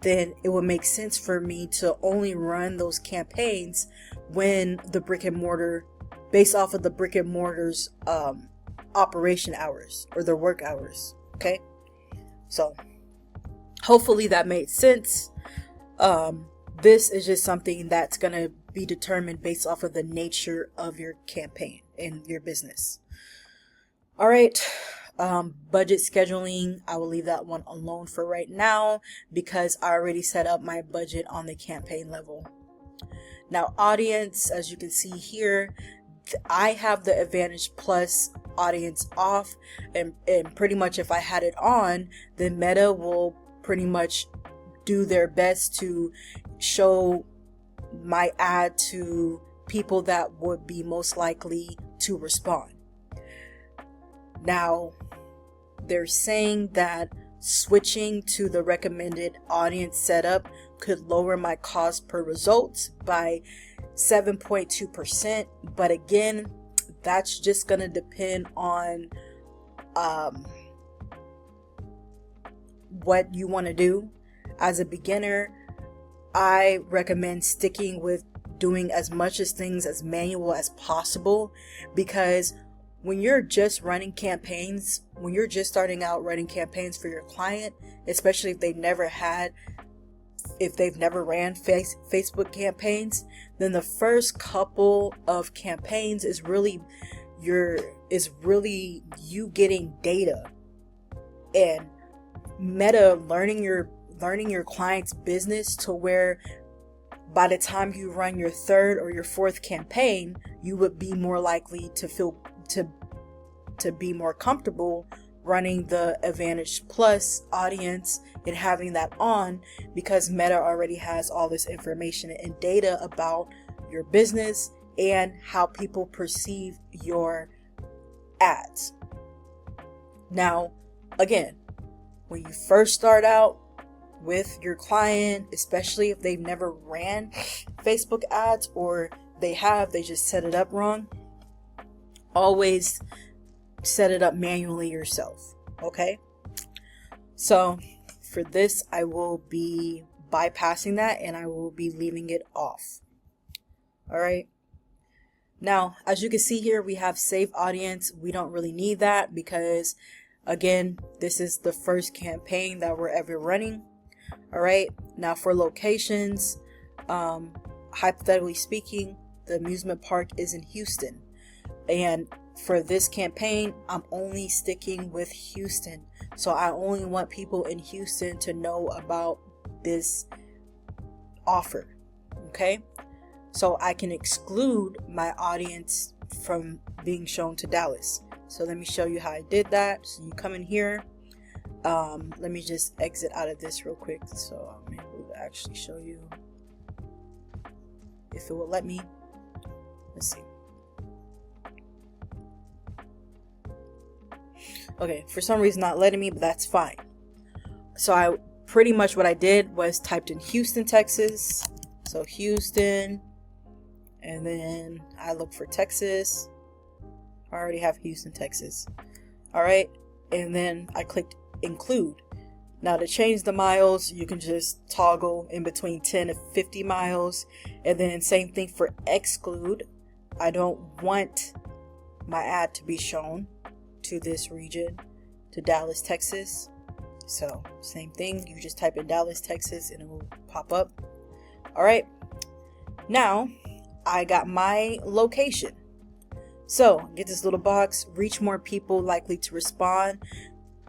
then it would make sense for me to only run those campaigns when the brick and mortar, based off of the brick and mortar's operation hours or their work hours. Okay, so hopefully that made sense. This is just something that's gonna be determined based off of the nature of your campaign and your business. All right. Budget scheduling, I will leave that one alone for right now because I already set up my budget on the campaign level. Now, audience, as you can see here, I have the Advantage Plus audience off, and pretty much if I had it on, then Meta will pretty much do their best to show my ad to people that would be most likely to respond. Now, they're saying that switching to the recommended audience setup could lower my cost per results by 7.2%. But again, that's just going to depend on what you want to do. As a beginner, I recommend sticking with doing as much as things as manual as possible, because when you're just running campaigns, when you're just starting out running campaigns for your client, especially if they've never ran Facebook campaigns, then the first couple of campaigns is really you getting data and Meta learning your client's business to where by the time you run your third or your fourth campaign, you would be more likely to be more comfortable running the Advantage Plus audience and having that on, because Meta already has all this information and data about your business and how people perceive your ads. Now, again, when you first start out with your client, especially if they've never ran Facebook ads or they just set it up wrong,
always set it up manually yourself. Okay, so for this I will be bypassing that and I will be leaving it off. All right, now as you can see here, we have save audience. We don't really need that because again, this is the first campaign that we're ever running. All right, now for locations, hypothetically speaking, the amusement park is in Houston, and for this campaign I'm only sticking with Houston. So I only want people in Houston to know about this offer. Okay, so I can exclude my audience from being shown to Dallas. So let me show you how I did that. So you come in here, let me just exit out of this real quick so I'm able to actually show you if it will let me. Let's see. Okay, for some reason not letting me, but that's fine. So I pretty much what I did was typed in Houston, Texas. So Houston, and then I look for Texas. I already have Houston, Texas. All right, and then I clicked include. Now to change the miles, you can just toggle in between 10 to 50 miles, and then same thing for exclude. I don't want my ad to be shown to this region, to Dallas, Texas. So same thing, you just type in Dallas, Texas and it will pop up. All right, now I got my location. So get this little box, reach more people likely to respond.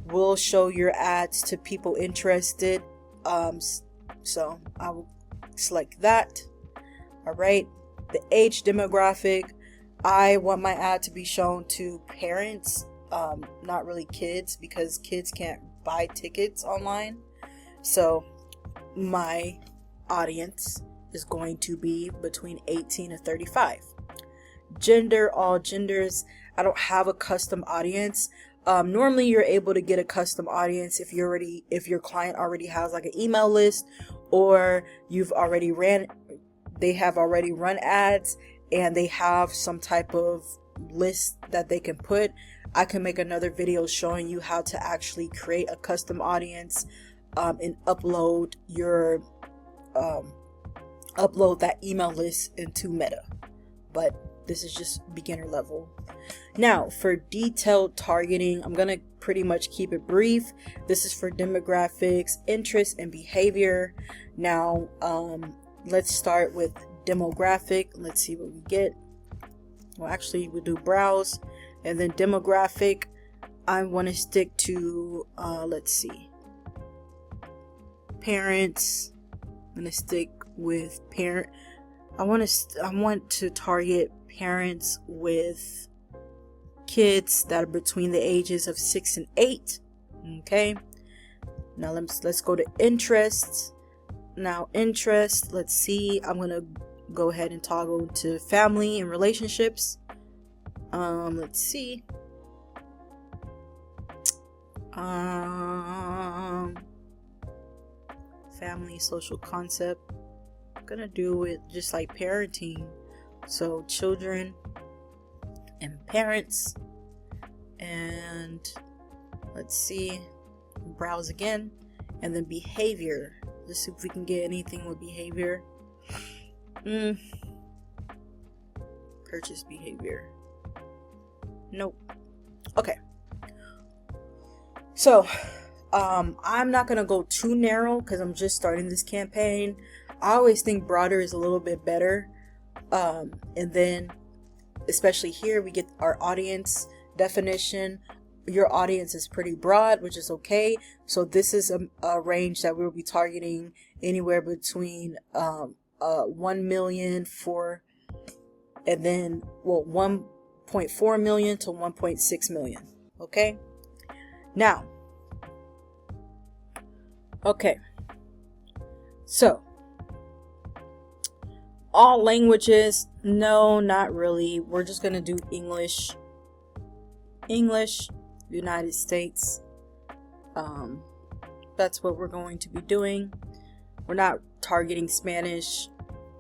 Will show your ads to people interested. So I will select that. All right, the age demographic, I want my ad to be shown to parents, not really kids, because kids can't buy tickets online. So my audience is going to be between 18 and 35. Gender, all genders. I don't have a custom audience. Normally you're able to get a custom audience if your client already has like an email list, or they have already run ads and they have some type of list that they can put. I can make another video showing you how to actually create a custom audience and upload that email list into Meta. But this is just beginner level. Now for detailed targeting, I'm gonna pretty much keep it brief. This is for demographics, interests, and behavior. Now let's start with demographic. Let's see what we get. Well, actually we'll do browse, and then demographic, I want to stick to let's see, parents. I'm gonna stick with parent. I want to target parents with kids that are between the ages of 6 and 8. Okay, now let's go to interests. Now interest, let's see, I'm gonna go ahead and toggle to family and relationships. Let's see, family, social concept. I'm gonna do it just like parenting, so children and parents. And let's see, browse again, and then behavior. Let's see if we can get anything with behavior. Purchase behavior, nope. Okay, so I'm not gonna go too narrow because I'm just starting this campaign. I always think broader is a little bit better. And then especially here we get our audience definition. Your audience is pretty broad, which is okay. So this is a range that we'll be targeting anywhere between 1 million for, and then 1.4 million to 1.6 million. Okay, now so all languages, no, not really. We're just gonna do English, United States. That's what we're going to be doing. We're not targeting Spanish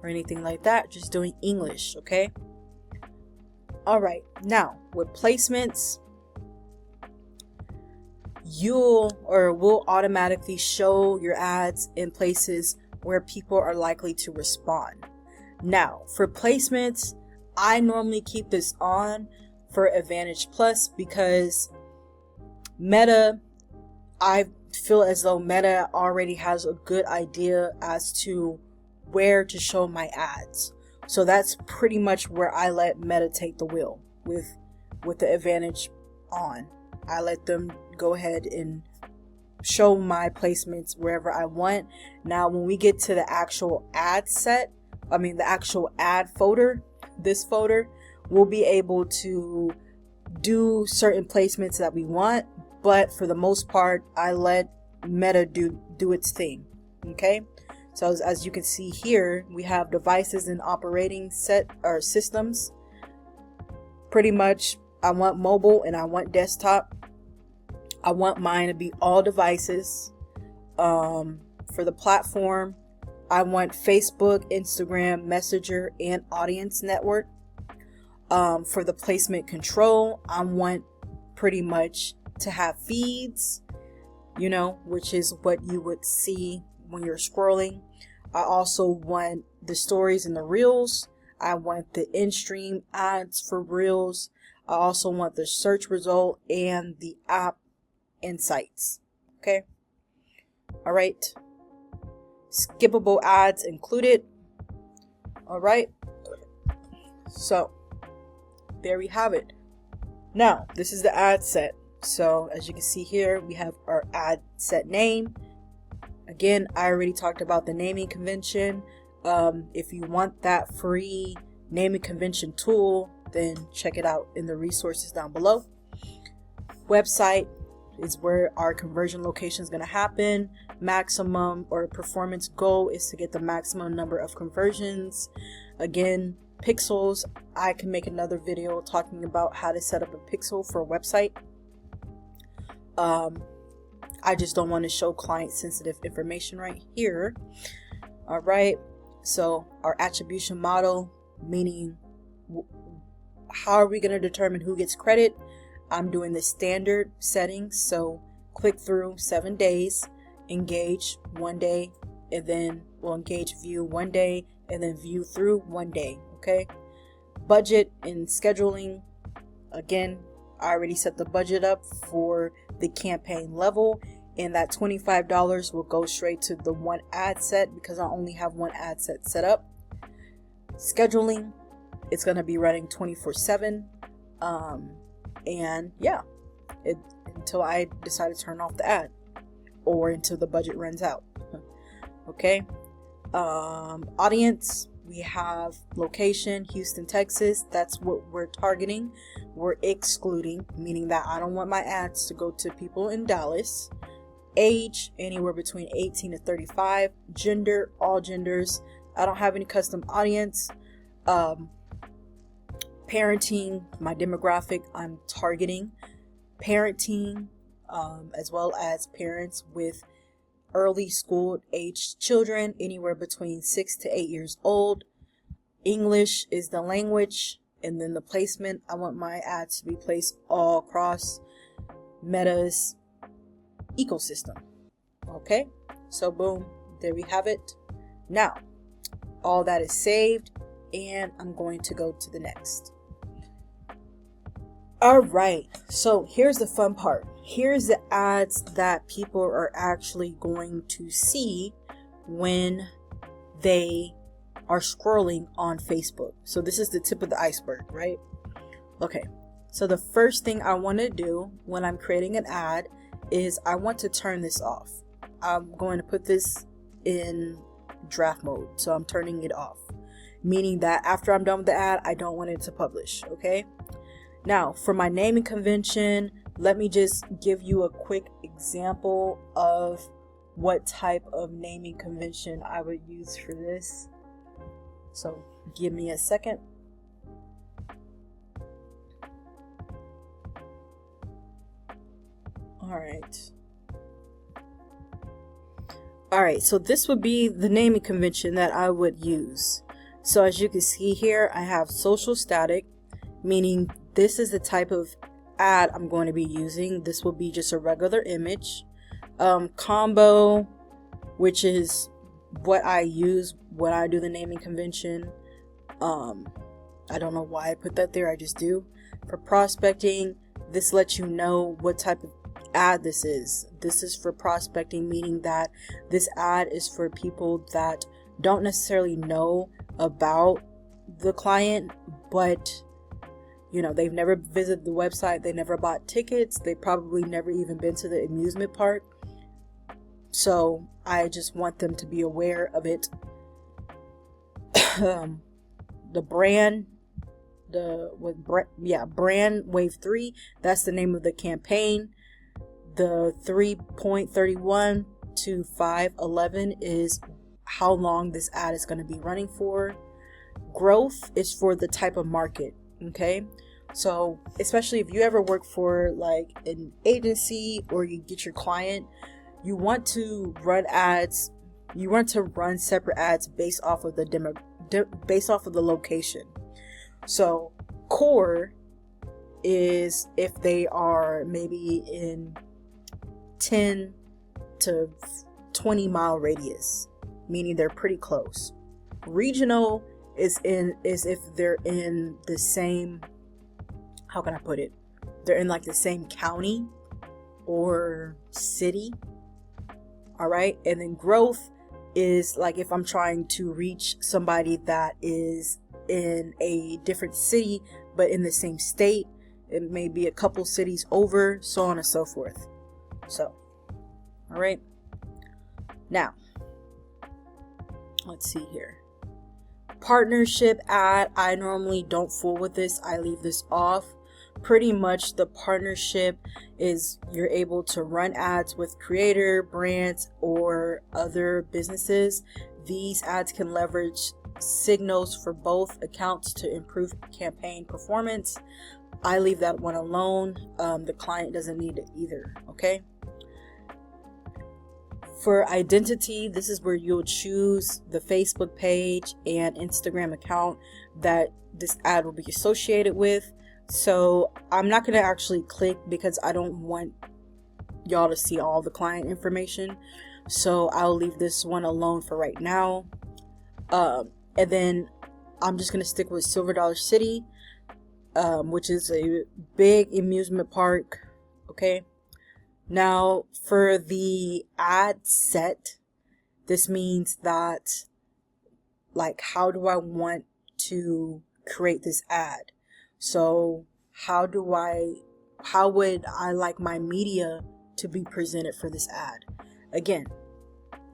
or anything like that, just doing English. Okay, All right, now with placements, will automatically show your ads in places where people are likely to respond. Now, for placements, I normally keep this on for Advantage Plus because I feel as though Meta already has a good idea as to where to show my ads. So that's pretty much where I let Meta take the wheel with the Advantage on. I let them go ahead and show my placements wherever I want. Now, when we get to the actual ad the actual ad folder, this folder, we'll be able to do certain placements that we want. But for the most part, I let Meta do its thing. Okay. So as you can see here, we have devices and operating systems. Pretty much, I want mobile and I want desktop. I want mine to be all devices. For the platform, I want Facebook, Instagram, Messenger, and Audience Network. For the placement control, I want pretty much to have feeds, which is what you would see when you're scrolling. I also want the stories and the reels. I want the in-stream ads for reels. I also want the search result and the app insights. Okay. All right. Skippable ads included. All right. So there we have it. Now, this is the ad set. So as you can see here, we have our ad set name. Again, I already talked about the naming convention. If you want that free naming convention tool, then check it out in the resources down below. Website is where our conversion location is going to happen. Maximum or performance goal is to get the maximum number of conversions. Again, pixels, I can make another video talking about how to set up a pixel for a website. I just don't want to show client sensitive information right here. All right. So our attribution model, meaning how are we going to determine who gets credit? I'm doing the standard settings. So click through 7 days, engage 1 day, and then we'll engage view 1 day, and then view through 1 day. Okay. Budget and scheduling. Again, I already set the budget up for the campaign level, and that $25 will go straight to the one ad set because I only have one ad set up. Scheduling, it's going to be running 24/7. And yeah, until I decide to turn off the ad or until the budget runs out. Okay. Audience, we have location, Houston, Texas. That's what we're targeting. We're excluding, meaning that I don't want my ads to go to people in Dallas. Age, anywhere between 18 to 35. Gender, all genders. I don't have any custom audience. Parenting, my demographic, I'm targeting parenting, as well as parents with early school aged children, anywhere between 6 to 8 years old. English is the language, and then the placement, I want my ads to be placed all across Meta's ecosystem. Okay, so boom, there we have it. Now, all that is saved, and I'm going to go to the next. All right, so here's the fun part. Here's the ads that people are actually going to see when they are scrolling on Facebook. So this is the tip of the iceberg, right? Okay, so the first thing I want to do when I'm creating an ad is I want to turn this off. I'm going to put this in draft mode, so I'm turning it off, meaning that after I'm done with the ad, I don't want it to publish. Okay, now for my naming convention, let me just give you a quick example of what type of naming convention I would use for this. So give me a second. All right, so this would be the naming convention that I would use. So as you can see here, I have social static, meaning this is the type of ad I'm going to be using. This will be just a regular image. Combo, which is what I use when I do the naming convention. I don't know why I put that there, I just do. For prospecting, this lets you know what type of ad this is. This is for prospecting, meaning that this ad is for people that don't necessarily know about the client, but they've never visited the website, they never bought tickets, they probably never even been to the amusement park. So I just want them to be aware of it. The brand, brand wave 3, that's the name of the campaign. The 3.31 to 5.11 is how long this ad is going to be running for. Growth is for the type of market. Okay, so especially if you ever work for like an agency or you get your client, you want to run ads. You want to run separate ads based off of the based off of the location. So core is if they are maybe in 10 to 20 mile radius, meaning they're pretty close. Regional is if they're in the same, how can I put it? They're in like the same county or city. All right. And then growth is like if I'm trying to reach somebody that is in a different city, but in the same state, it may be a couple cities over, so on and so forth. So, all right. Now, let's see here. Partnership ad, I normally don't fool with this. I leave this off. Pretty much the partnership is you're able to run ads with creator, brands, or other businesses. These ads can leverage signals for both accounts to improve campaign performance. I leave that one alone. The client doesn't need it either. Okay. For identity, this is where you'll choose the Facebook page and Instagram account that this ad will be associated with. So I'm not going to actually click because I don't want y'all to see all the client information. So I'll leave this one alone for right now. And then I'm just going to stick with Silver Dollar City, which is a big amusement park. Okay. Now, for the ad set, this means that, like, how do I want to create this ad? So, how would I like my media to be presented for this ad? Again,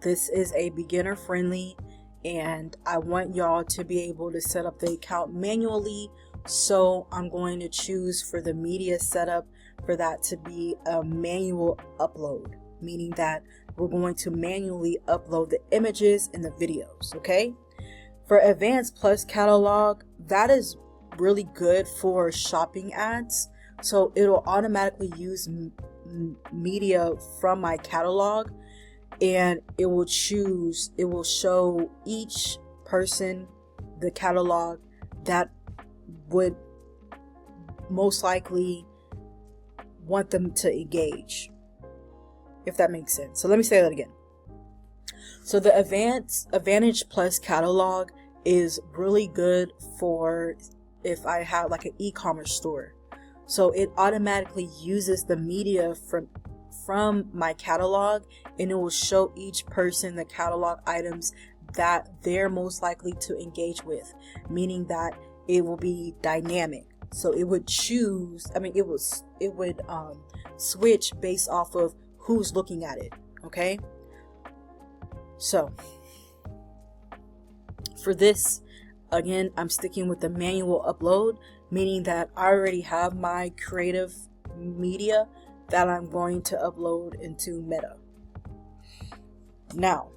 this is a beginner friendly, and I want y'all to be able to set up the account manually. So, I'm going to choose for the media setup for that to be a manual upload, meaning that we're going to manually upload the images and the videos. Okay. For Advanced Plus Catalog, that is really good for shopping ads. So it'll automatically use media from my catalog, and it will show each person the catalog that would most likely want them to engage, if that makes sense. So let me say that again. So the Advantage Plus catalog is really good for if I have like an e-commerce store. So it automatically uses the media from my catalog, and it will show each person the catalog items that they're most likely to engage with, meaning that it will be dynamic. So it would it would switch based off of who's looking at it. Okay. So for this, again, I'm sticking with the manual upload, meaning that I already have my creative media that I'm going to upload into Meta. Now,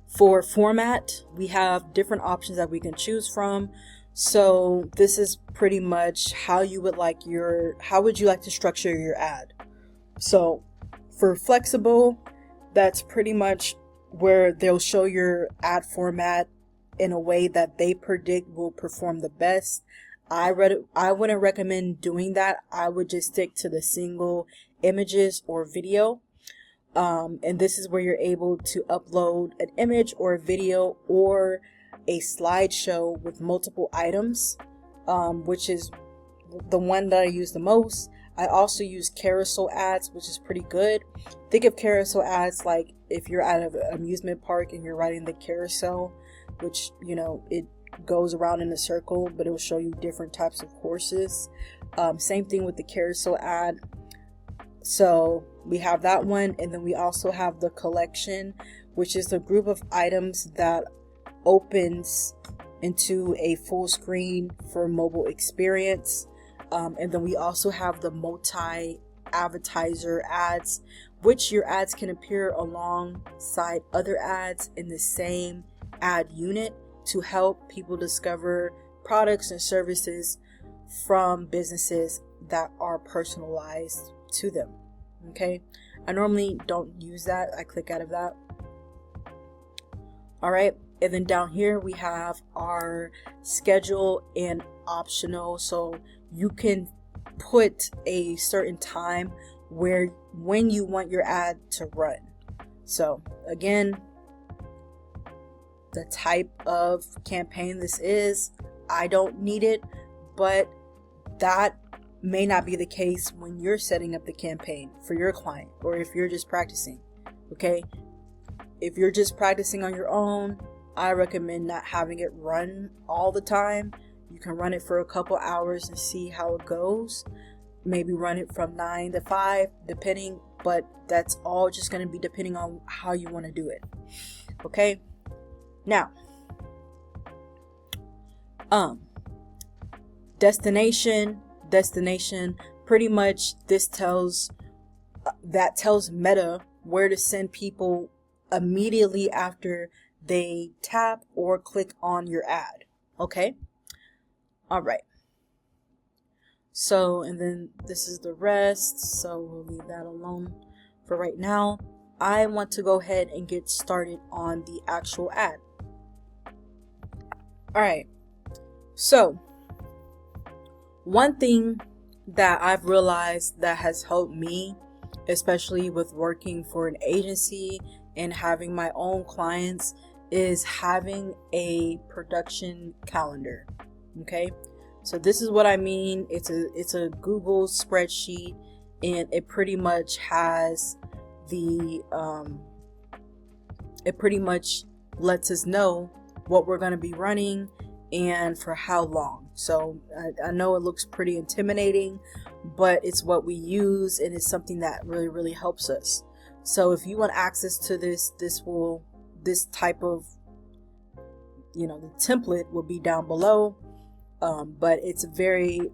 for format, we have different options that we can choose from. So this is pretty much how would you like to structure your ad. So for flexible, that's pretty much where they'll show your ad format in a way that they predict will perform the best. I wouldn't recommend doing that. I would just stick to the single images or video. And this is where you're able to upload an image or a video or a slideshow with multiple items, which is the one that I use the most. I also use carousel ads, which is pretty good. Think of carousel ads like if you're at an amusement park and you're riding the carousel, which, you know, it goes around in a circle, but it will show you different types of horses. Same thing with the carousel ad. So we have that one, and then we also have the collection, which is a group of items that opens into a full screen for mobile experience. And then we also have the multi-advertiser ads, which your ads can appear alongside other ads in the same ad unit to help people discover products and services from businesses that are personalized to them. Okay, I normally don't use that. I click out of that. All right, and then down here we have our schedule and optional. So you can put a certain time when you want your ad to run. So again, the type of campaign this is, I don't need it, but that may not be the case when you're setting up the campaign for your client, or if you're just practicing. Okay, if you're just practicing on your own, I recommend not having it run all the time. You can run it for a couple hours and see how it goes. Maybe run it from 9 to 5 depending, but that's all just going to be depending on how you want to do it. Okay, now destination, pretty much this tells Meta where to send people immediately after they tap or click on your ad. Okay, all right, so and then this is the rest, so we'll leave that alone for right now. I want to go ahead and get started on the actual ad. All right, so one thing that I've realized that has helped me, especially with working for an agency and having my own clients, is having a production calendar. Okay, so this is what I mean. It's a Google spreadsheet, and it pretty much has it pretty much lets us know what we're going to be running and for how long. So I know it looks pretty intimidating, but it's what we use, and it's something that really helps us. So if you want access to this type of, the template will be down below. But it's a very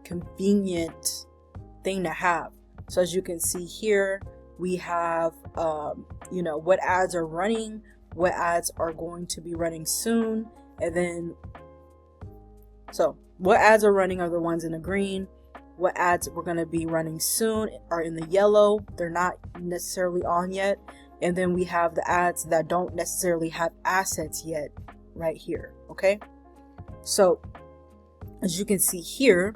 convenient thing to have. So as you can see here, we have what ads are running, what ads are going to be running soon, and then so what ads are running are the ones in the green. What ads we're going to be running soon are in the yellow. They're not necessarily on yet. And then we have the ads that don't necessarily have assets yet right here. Okay, so as you can see here,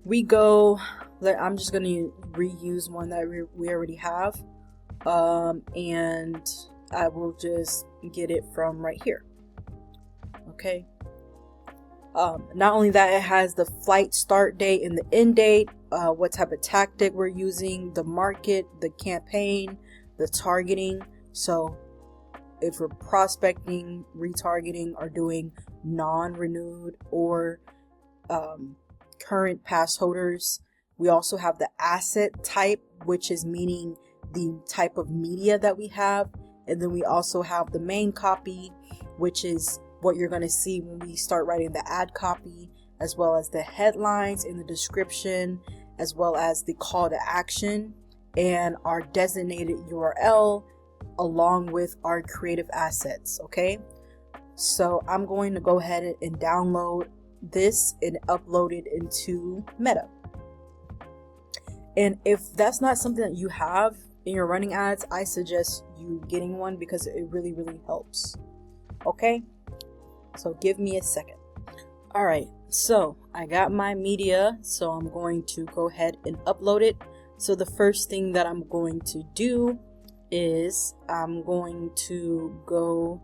we go, I'm just going to reuse one that we already have, and I will just get it from right here. Okay, not only that, it has the flight start date and the end date, what type of tactic we're using, the market, the campaign, the targeting. So if we're prospecting, retargeting, or doing non-renewed or current pass holders. We also have the asset type, which is meaning the type of media that we have. And then we also have the main copy, which is what you're going to see when we start writing the ad copy, as well as the headlines in the description, as well as the call to action and our designated URL, along with our creative assets. Okay, so I'm going to go ahead and download this and upload it into Meta. And if that's not something that you have in your running ads, I suggest you getting one because it really helps. Okay, so give me a second. All right, so I got my media, so I'm going to go ahead and upload it. So the first thing that I'm going to do is I'm going to go,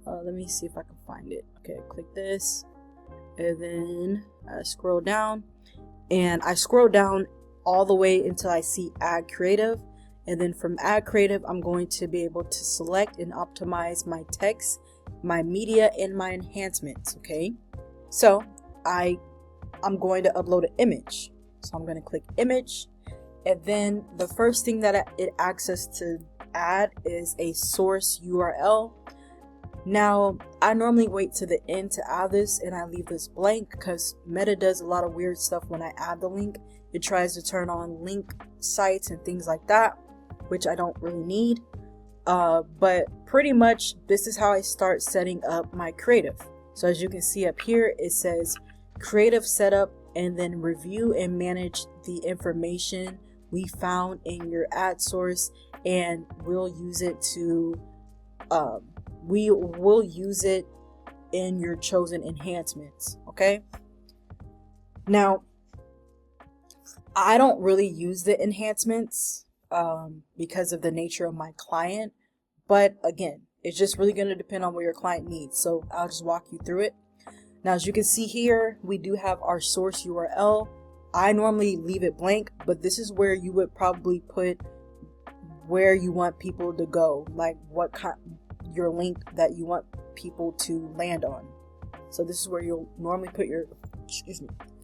let me see if I can find it. Okay, click this, and then I scroll down, and I scroll down all the way until I see Add Creative. And then from Add Creative, I'm going to be able to select and optimize my text, my media, and my enhancements. Okay, so I'm going to upload an image. So I'm going to click image, and then the first thing that it asks us to add is a source URL. Now, I normally wait to the end to add this, and I leave this blank because Meta does a lot of weird stuff when I add the link. It tries to turn on link sites and things like that, which I don't really need. But pretty much this is how I start setting up my creative. So as you can see up here, it says creative setup, and then review and manage the information we found in your ad source, and we'll use it to we will use it in your chosen enhancements. Okay, now I don't really use the enhancements because of the nature of my client, but again, it's just really going to depend on what your client needs, so I'll just walk you through it. Now, as you can see here, we do have our source URL. I normally leave it blank, but this is where you would probably put where you want people to go, like what kind, your link that you want people to land on. So this is where you'll normally put your,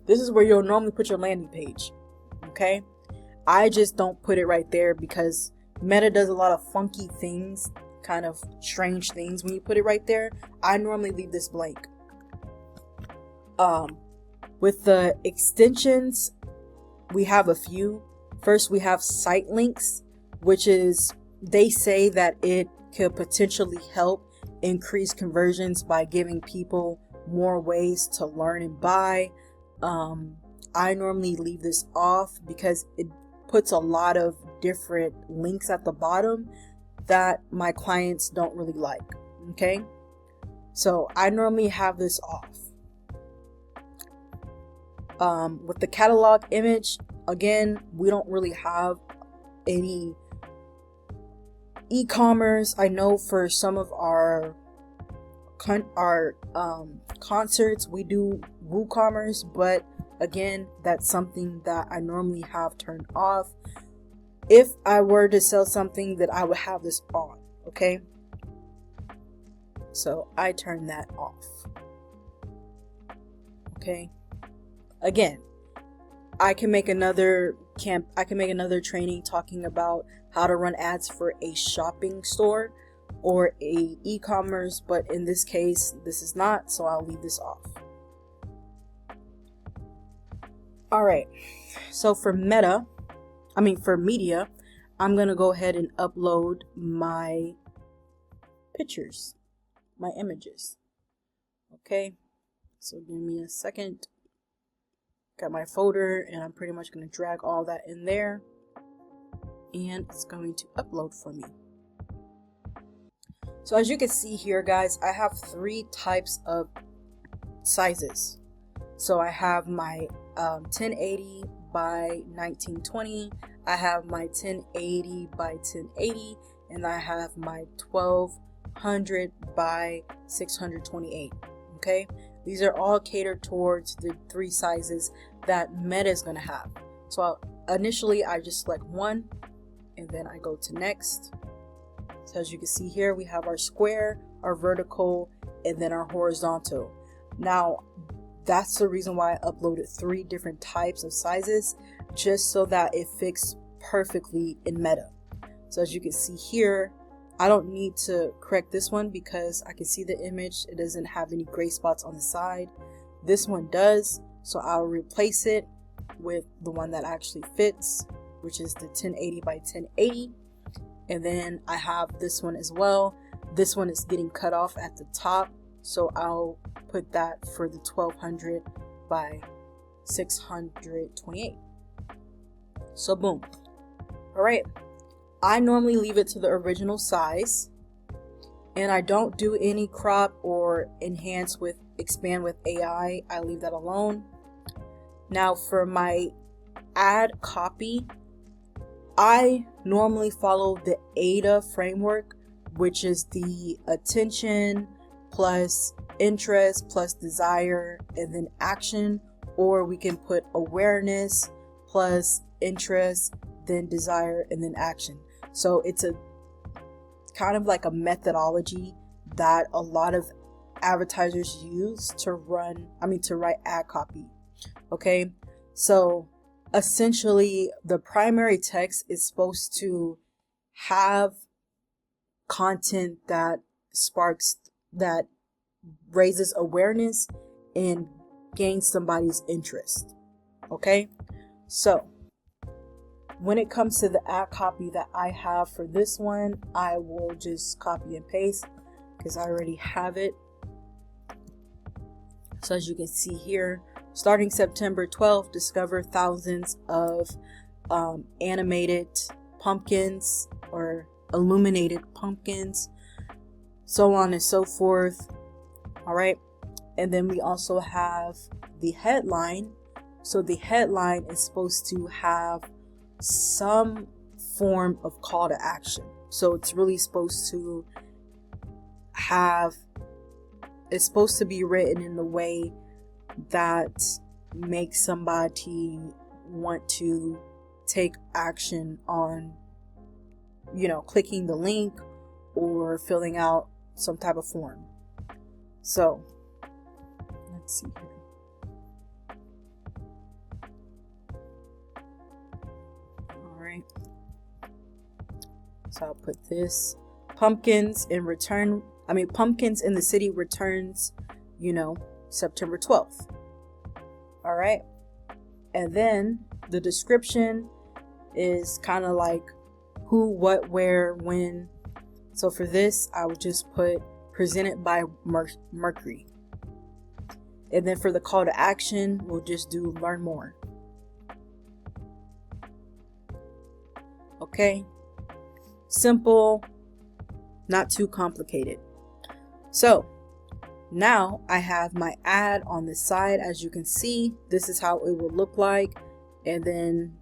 this is where you'll normally put your landing page. Okay, I just don't put it right there because Meta does a lot of funky things, kind of strange things when you put it right there. I normally leave this blank. With the extensions, we have a few. First, we have site links, which is, they say that it could potentially help increase conversions by giving people more ways to learn and buy. I normally leave this off because it puts a lot of different links at the bottom that my clients don't really like. Okay, so I normally have this off. With the catalog image, again, we don't really have any e-commerce. I know for some of our concerts we do WooCommerce, but again, that's something that I normally have turned off. If I were to sell something, that I would have this on. Okay, so I turn that off. Okay, again, I can make another training talking about how to run ads for a shopping store or a e-commerce, but in this case, this is not, so I'll leave this off. All right, so for media, I'm gonna go ahead and upload my pictures, my images. Okay, so give me a second. Got my folder, and I'm pretty much going to drag all that in there, and it's going to upload for me. So as you can see here, guys, I have 3 types of sizes. So I have my 1080 by 1920, I have my 1080 by 1080, and I have my 1200 by 628. Okay, these are all catered towards the 3 sizes that Meta is going to have. So initially I just select one, and then I go to next. So as you can see here, we have our square, our vertical, and then our horizontal. Now that's the reason why I uploaded 3 different types of sizes, just so that it fits perfectly in Meta. So as you can see here, I don't need to correct this one because I can see the image. It doesn't have any gray spots on the side. This one does, so I'll replace it with the one that actually fits, which is the 1080 by 1080. And then I have this one as well. This one is getting cut off at the top, so I'll put that for the 1200 by 628. So boom. All right. I normally leave it to the original size, And I don't do any crop or enhance with expand with AI. I leave that alone. Now for my ad copy, I normally follow the AIDA framework, which is the attention plus interest plus desire and then action, or we can put awareness plus interest, then desire, and then action. So it's a kind of like a methodology that a lot of advertisers use to write ad copy. Okay, so essentially the primary text is supposed to have content that raises awareness and gains somebody's interest. Okay, so when it comes to the ad copy that I have for this one, I will just copy and paste because I already have it. So as you can see here, starting September 12th, discover thousands of animated pumpkins or illuminated pumpkins, so on and so forth. All right. And then we also have the headline. So the headline is supposed to have some form of call to action. So it's really supposed to be written in the way that makes somebody want to take action on, clicking the link or filling out some type of form. So let's see here. All right. So I'll put this pumpkins in the city returns, September 12th. All right. And then the description is kind of like who, what, where, when. So for this, I would just put presented by Mercury. And then for the call to action, we'll just do learn more. Okay. Simple, not too complicated. So now I have my ad on the side. As you can see, this is how it will look like. And then,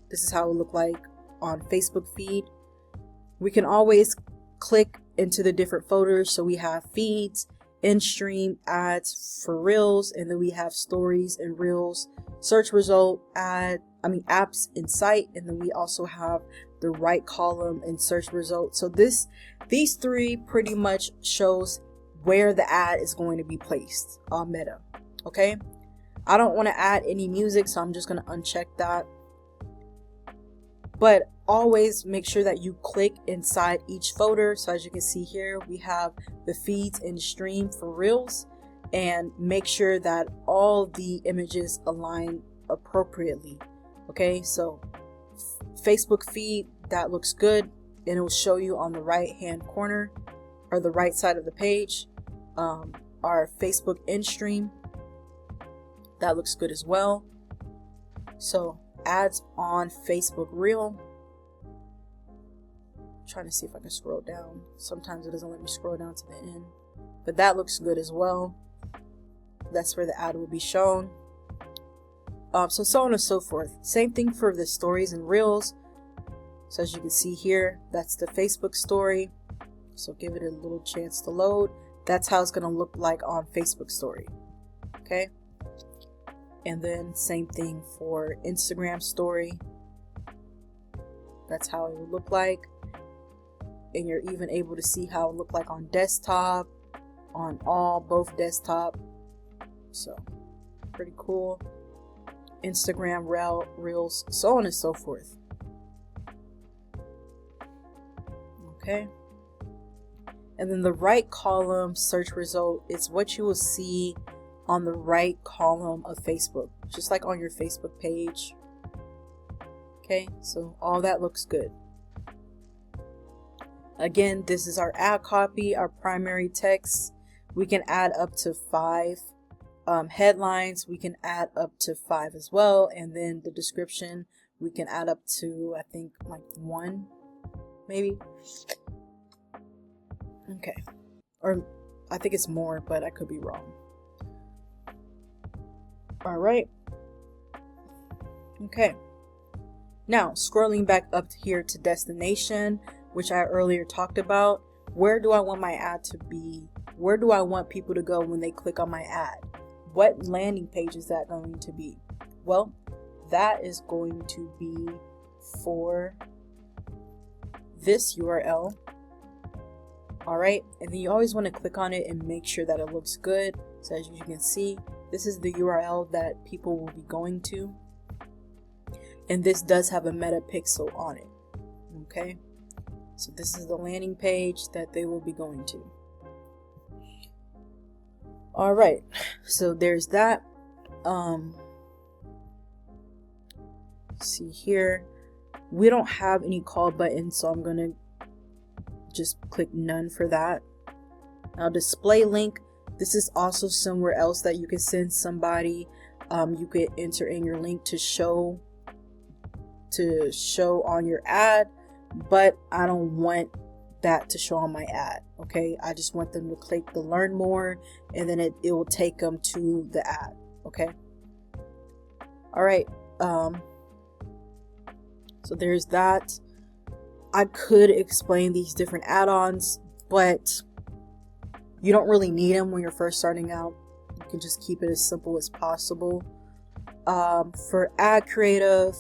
this is how it will look like on Facebook feed. We can always click into the different folders. So we have feeds, in-stream, ads for reels, and then we have stories and reels, search result, apps in sight, and then we also have the right column and search result. So these three pretty much shows where the ad is going to be placed on Meta. Okay, I don't want to add any music, so I'm just going to uncheck that. But always make sure that you click inside each folder. So as you can see here, we have the feeds and stream for reels, and make sure that all the images align appropriately. Okay, so Facebook feed, that looks good, and it will show you on the right hand corner or the right side of the page. Our Facebook in stream, that looks good as well. So ads on Facebook reel. I'm trying to see if I can scroll down. Sometimes it doesn't let me scroll down to the end, but that looks good as well. That's where the ad will be shown. So on and so forth. Same thing for the stories and reels. So as you can see here, that's the Facebook story. So give it a little chance to load. That's how it's going to look like on Facebook story. Okay. And then same thing for Instagram story. That's how it will look like. And you're even able to see how it look like on desktop, on both desktop. So pretty cool. Instagram reels, so on and so forth. Okay. And then the right column search result is what you will see on the right column of Facebook, just like on your Facebook page. Okay, so all that looks good. Again, this is our ad copy, our primary text. We can add up to 5 headlines. We can add up to 5 as well. And then the description, we can add up to, I think, like 1, maybe. Okay. Or I think it's more, but I could be wrong. All right. Okay. Now, scrolling back up here to destination, which I earlier talked about, where do I want my ad to be? Where do I want people to go when they click on my ad? What landing page is that going to be? Well, that is going to be for this URL. All right, and then you always want to click on it and make sure that it looks good. So as you can see, this is the URL that people will be going to. And this does have a meta pixel on it. Okay, so this is the landing page that they will be going to. All right, so there's that. See here, we don't have any call buttons, so I'm gonna just click none for that. Now, display link, this is also somewhere else that you can send somebody. You could enter in your link to show on your ad, but I don't want that to show on my ad. Okay, I just want them to click the learn more, and then it will take them to the ad. Okay, all right. So there's that. I could explain these different add-ons, but you don't really need them when you're first starting out. You can just keep it as simple as possible. For ad creative,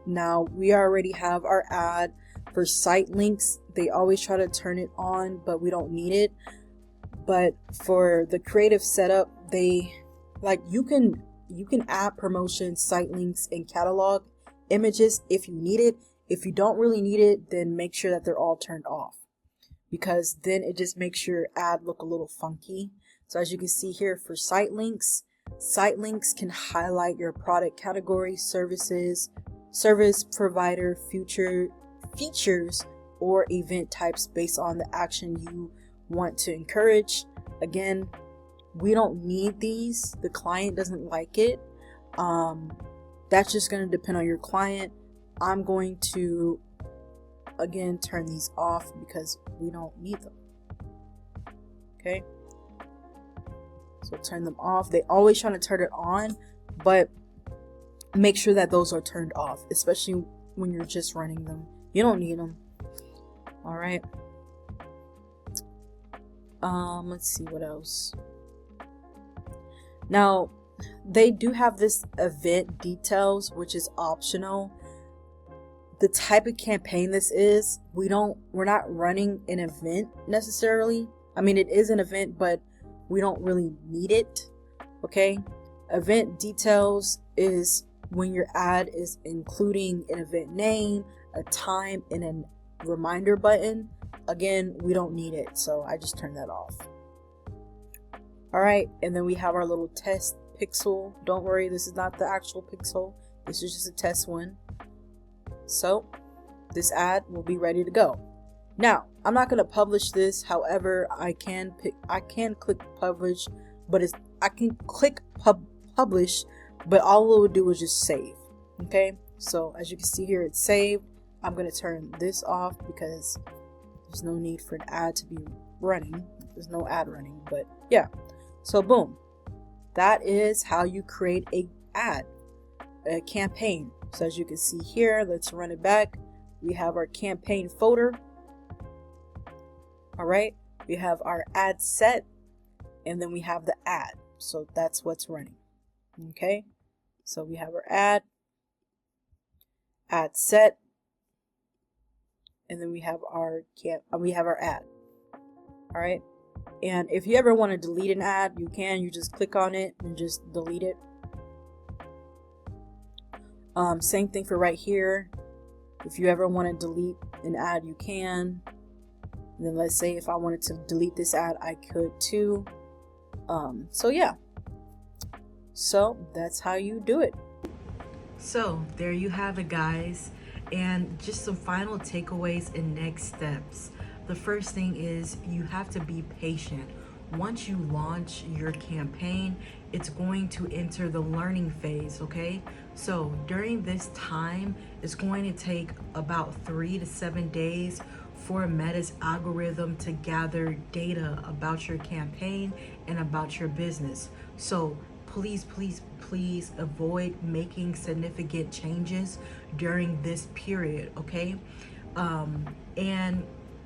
now we already have our ad. For site links, they always try to turn it on, but we don't need it. But for the creative setup, you can add promotions, site links, and catalog images if you need it. If you don't really need it, then make sure that they're all turned off, because then it just makes your ad look a little funky. So as you can see here, for site links can highlight your product category, services, service provider, features, or event types based on the action you want to encourage. Again, we don't need these. The client doesn't like it. That's just going to depend on your client. I'm going to, again, turn these off because we don't need them. Okay. So turn them off. They always try to turn it on, but make sure that those are turned off, especially when you're just running them. You don't need them. All right. Let's see what else. Now, they do have this event details, which is optional. The type of campaign this is, we're not running an event necessarily. I mean, it is an event, but we don't really need it. Okay. Event details is when your ad is including an event name, a time, and a reminder button. Again, we don't need it, so I just turn that off. All right, and then we have our little test pixel. Don't worry, this is not the actual pixel. This is just a test one. So this ad will be ready to go. Now, I'm not going to publish this. However, I can click publish, but I can click publish, but all it will do is just save. Okay, so as you can see here, it's saved. I'm going to turn this off because there's no need for an ad to be running. There's no ad running, but yeah. So boom, that is how you create a campaign. So as you can see here, let's run it back. We have our campaign folder. All right, we have our ad set, and then we have the ad. So that's what's running. Okay, so we have our ad set, and then we have our ad. All right, and if you ever want to delete an ad, you can. You just click on it and just delete it. Same thing for right here. If you ever want to delete an ad, you can. And then let's say if I wanted to delete this ad, I could too. So yeah. So that's how you do it.
So there you have it, guys. And just some final takeaways and next steps. The first thing is you have to be patient. Once you launch your campaign, it's going to enter the learning phase, okay? So during this time, it's going to take about 3 to 7 days for Meta's algorithm to gather data about your campaign and about your business. So please, please, please avoid making significant changes during this period, okay? And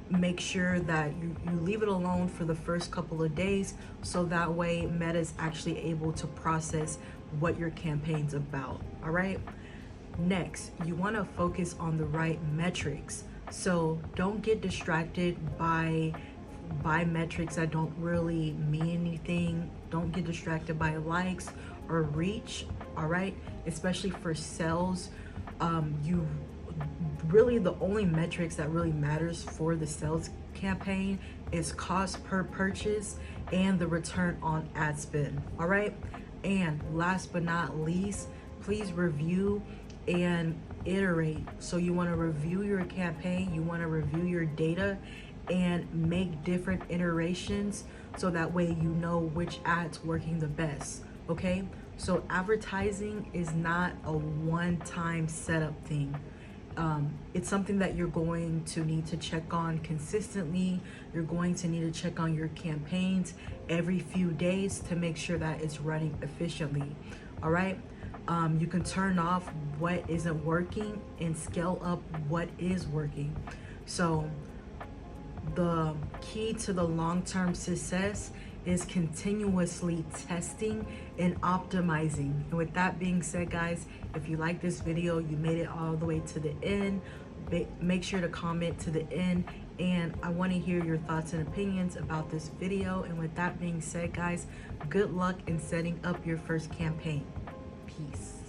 make sure that you leave it alone for the first couple of days, so that way Meta is actually able to process what your campaign's about. All right, next, you want to focus on the right metrics. So don't get distracted by metrics that don't really mean anything. Don't get distracted by likes or reach. All right, especially for sales. You really, the only metrics that really matters for the sales campaign is cost per purchase and the return on ad spend. All right, and last but not least, please review and iterate. So you want to review your campaign, you want to review your data and make different iterations, so that way you know which ad's working the best. Okay, so advertising is not a one-time setup thing. It's something that you're going to need to check on consistently. You're going to need to check on your campaigns every few days to make sure that it's running efficiently. All right, you can turn off what isn't working and scale up what is working. So the key to the long-term success is continuously testing and optimizing. And with that being said, guys, if you like this video, you made it all the way to the end, make sure to comment to the end, and I want to hear your thoughts and opinions about this video. And with that being said, guys, good luck in setting up your first campaign. Peace.